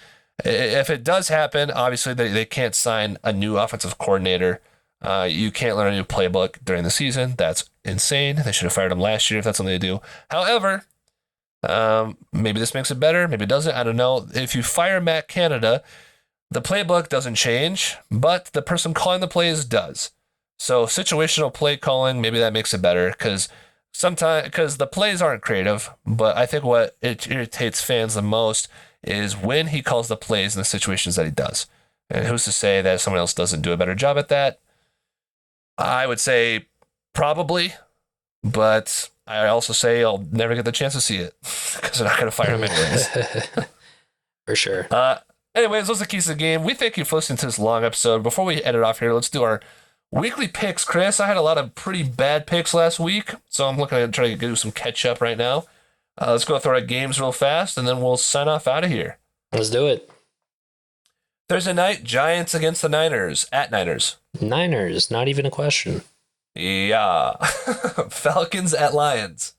A: If it does happen, obviously they can't sign a new offensive coordinator. You can't learn a new playbook during the season. That's insane. They should have fired him last year if that's something they do. However, maybe this makes it better. Maybe it doesn't. I don't know. If you fire Matt Canada, the playbook doesn't change, but the person calling the plays does. So situational play calling, maybe that makes it better, because the plays aren't creative, but I think what it irritates fans the most is when he calls the plays in the situations that he does. And who's to say that someone else doesn't do a better job at that? I would say probably, but I also say I'll never get the chance to see it because they're not going to fire him anyways.
B: For sure.
A: Anyways, those are the keys of the game. We thank you for listening to this long episode. Before we edit off here, let's do our weekly picks, Chris. I had a lot of pretty bad picks last week, so I'm looking at trying to do some catch up right now. Let's go through our games real fast, and then we'll sign off out of here.
B: Let's do it.
A: Thursday night, Giants against the Niners, at Niners.
B: Niners, not even a question.
A: Yeah. Falcons at Lions.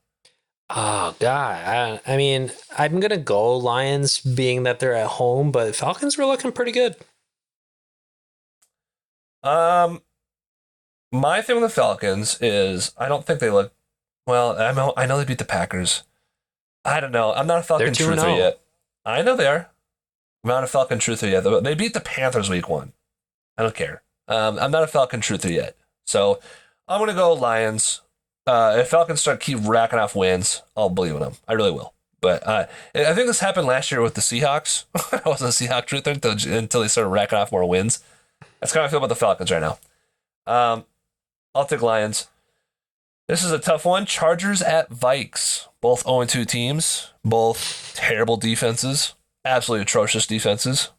B: Oh God. I mean, I'm gonna go Lions, being that they're at home, but Falcons were looking pretty good.
A: My thing with the Falcons is I don't think they look well. I know they beat the Packers. I don't know. I'm not a Falcon
B: They're 2-0.
A: truther yet. I know they are. I'm not a Falcon truther yet. They beat the Panthers week 1. I don't care. I'm not a Falcon truther yet. So I'm going to go Lions. If Falcons keep racking off wins, I'll believe in them. I really will. But I think this happened last year with the Seahawks. I wasn't a Seahawk truther until they started racking off more wins. That's how I feel about the Falcons right now. I'll take Lions. This is a tough one. Chargers at Vikes. Both 0-2 teams. Both terrible defenses. Absolutely atrocious defenses.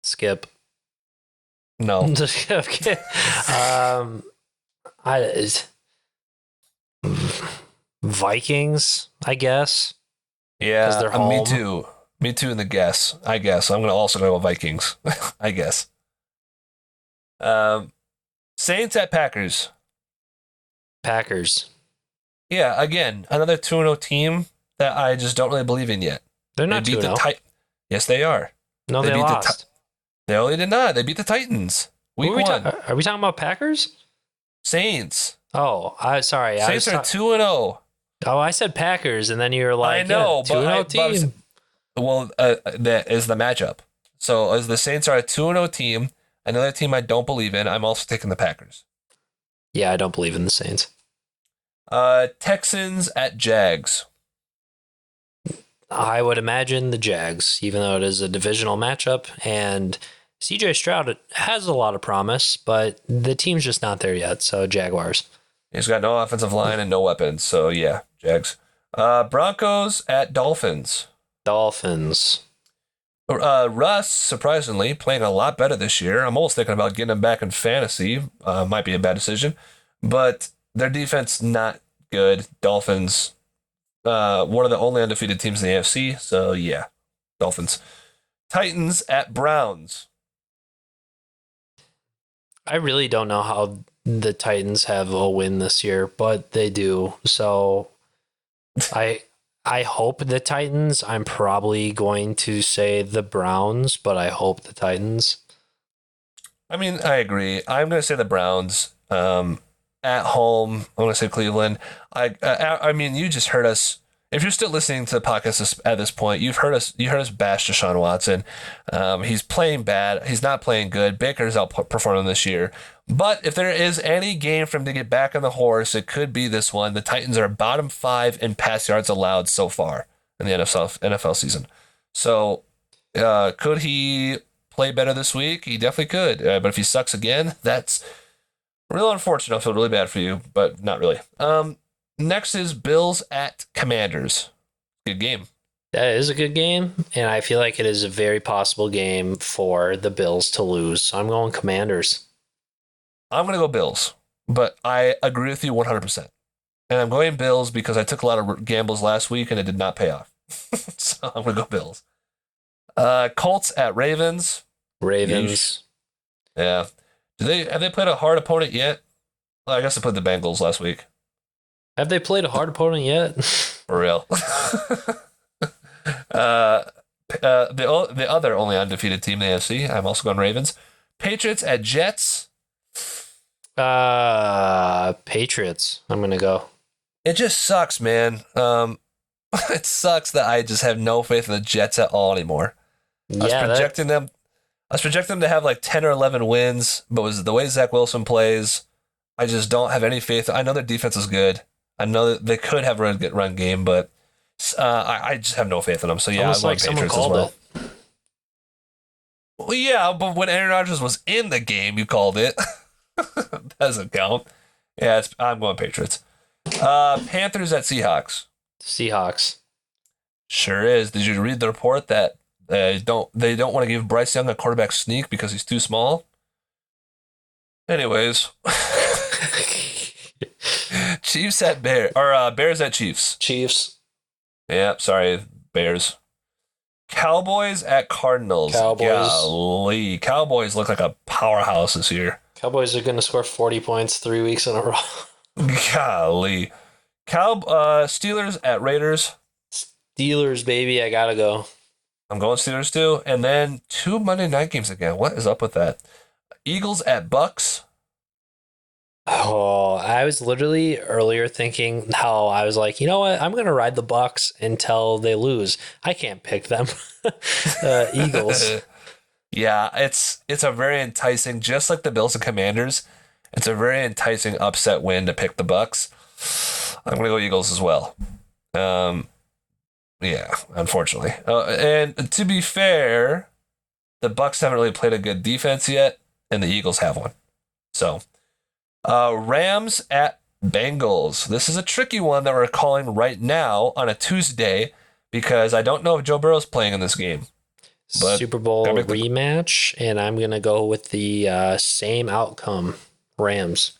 B: Skip.
A: No.
B: Okay. Vikings, I guess.
A: Yeah,
B: they're home.
A: Me too. Me too in the guess. I guess. I'm also going to go Vikings. I guess. Saints at Packers.
B: Packers.
A: Yeah, again, another 2-0 team that I just don't really believe in yet.
B: They're not 2-0.
A: Yes, they are.
B: No, they lost.
A: No, they did not. They beat the Titans. Week 1.
B: Are we talking about Packers?
A: Saints.
B: Oh, sorry.
A: Saints are 2-0.
B: Oh, I said Packers, and then you were like,
A: I know,
B: yeah, 2-0 team.
A: That is the matchup. So as the Saints are a 2-0 team, another team I don't believe in, I'm also taking the Packers.
B: Yeah, I don't believe in the Saints.
A: Texans at Jags.
B: I would imagine the Jags, even though it is a divisional matchup, and CJ Stroud has a lot of promise, but the team's just not there yet, so Jaguars.
A: He's got no offensive line and no weapons, so yeah, Jags. Broncos at Dolphins.
B: Dolphins.
A: Russ, surprisingly, playing a lot better this year. I'm almost thinking about getting him back in fantasy. Might be a bad decision, but their defense not good. Dolphins, one of the only undefeated teams in the AFC, so yeah, Dolphins. Titans at Browns.
B: I really don't know how the Titans have a win this year, but they do. So I hope the Titans. I'm probably going to say the Browns, but I hope the Titans.
A: I mean, I agree. I'm going to say the Browns. At home, I'm going to say Cleveland. I mean, you just heard us. If you're still listening to the podcast at this point, you heard us bash Deshaun Watson. He's playing bad. He's not playing good. Baker's outperforming this year. But if there is any game for him to get back on the horse, it could be this one. The Titans are bottom 5 in pass yards allowed so far in the NFL season. So could he play better this week? He definitely could. But if he sucks again, that's real unfortunate. I feel really bad for you, but not really. Next is Bills at Commanders. Good game.
B: That is a good game, and I feel like it is a very possible game for the Bills to lose. So I'm going Commanders.
A: I'm going to go Bills, but I agree with you 100%. And I'm going Bills because I took a lot of gambles last week and it did not pay off. So I'm going to go Bills. Colts at Ravens.
B: Ravens.
A: Yeah. Have they played a hard opponent yet? Well, I guess they played the Bengals last week.
B: Have they played a hard opponent yet?
A: For real. The other only undefeated team in the AFC. I'm also going Ravens. Patriots at Jets.
B: Patriots. I'm gonna go.
A: It just sucks, man. It sucks that I just have no faith in the Jets at all anymore. I was projecting them to have like 10 or 11 wins, but was the way Zach Wilson plays, I just don't have any faith. I know their defense is good. I know that they could have a good run game, but I just have no faith in them. So yeah,
B: almost
A: I
B: like
A: want Patriots as well. Well, yeah, but when Aaron Rodgers was in the game, you called it. Doesn't count. Yeah, I'm going Patriots. Panthers at Seahawks.
B: Seahawks.
A: Sure is. Did you read the report that they don't want to give Bryce Young a quarterback sneak because he's too small? Anyways. Chiefs at Bears at Chiefs.
B: Chiefs.
A: Yeah, sorry, Bears. Cowboys at Cardinals.
B: Cowboys.
A: Golly. Cowboys look like a powerhouse this year.
B: Cowboys are going to score 40 points 3 weeks in a row.
A: Golly. Steelers at Raiders.
B: Steelers, baby. I got to go.
A: I'm going Steelers too. And then 2 Monday night games again. What is up with that? Eagles at Bucks.
B: Oh, I was literally earlier thinking how I was like, you know what? I'm going to ride the Bucks until they lose. I can't pick them. Eagles.
A: Yeah, it's a very enticing, just like the Bills and Commanders. It's a very enticing upset win to pick the Bucks. I'm going to go Eagles as well. Yeah, unfortunately. And to be fair, the Bucks haven't really played a good defense yet, and the Eagles have one. So, Rams at Bengals. This is a tricky one that we're calling right now on a Tuesday because I don't know if Joe Burrow's playing in this game. But
B: Super Bowl rematch, and I'm going to go with the same outcome, Rams.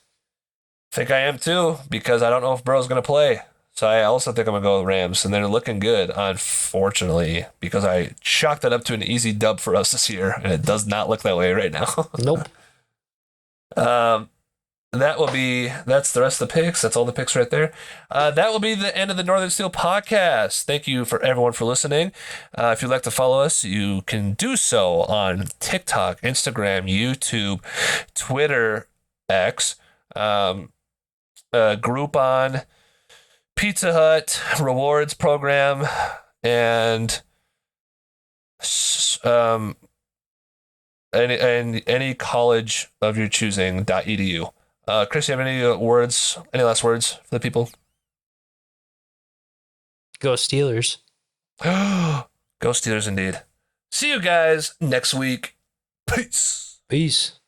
A: I think I am too, because I don't know if Burrow's going to play. So I also think I'm going to go with Rams, and they're looking good, unfortunately, because I chalked that up to an easy dub for us this year, and it does not look that way right now.
B: Nope.
A: That's the rest of the picks. That's all the picks right there. That will be the end of the Northern Steel podcast. Thank you for everyone for listening. If you'd like to follow us, you can do so on TikTok, Instagram, YouTube, Twitter, X, Groupon, Pizza Hut, rewards program, and any college of your choosing .edu. Chris, you have any last words for the people?
B: Go Steelers.
A: Go Steelers indeed. See you guys next week. Peace.
B: Peace.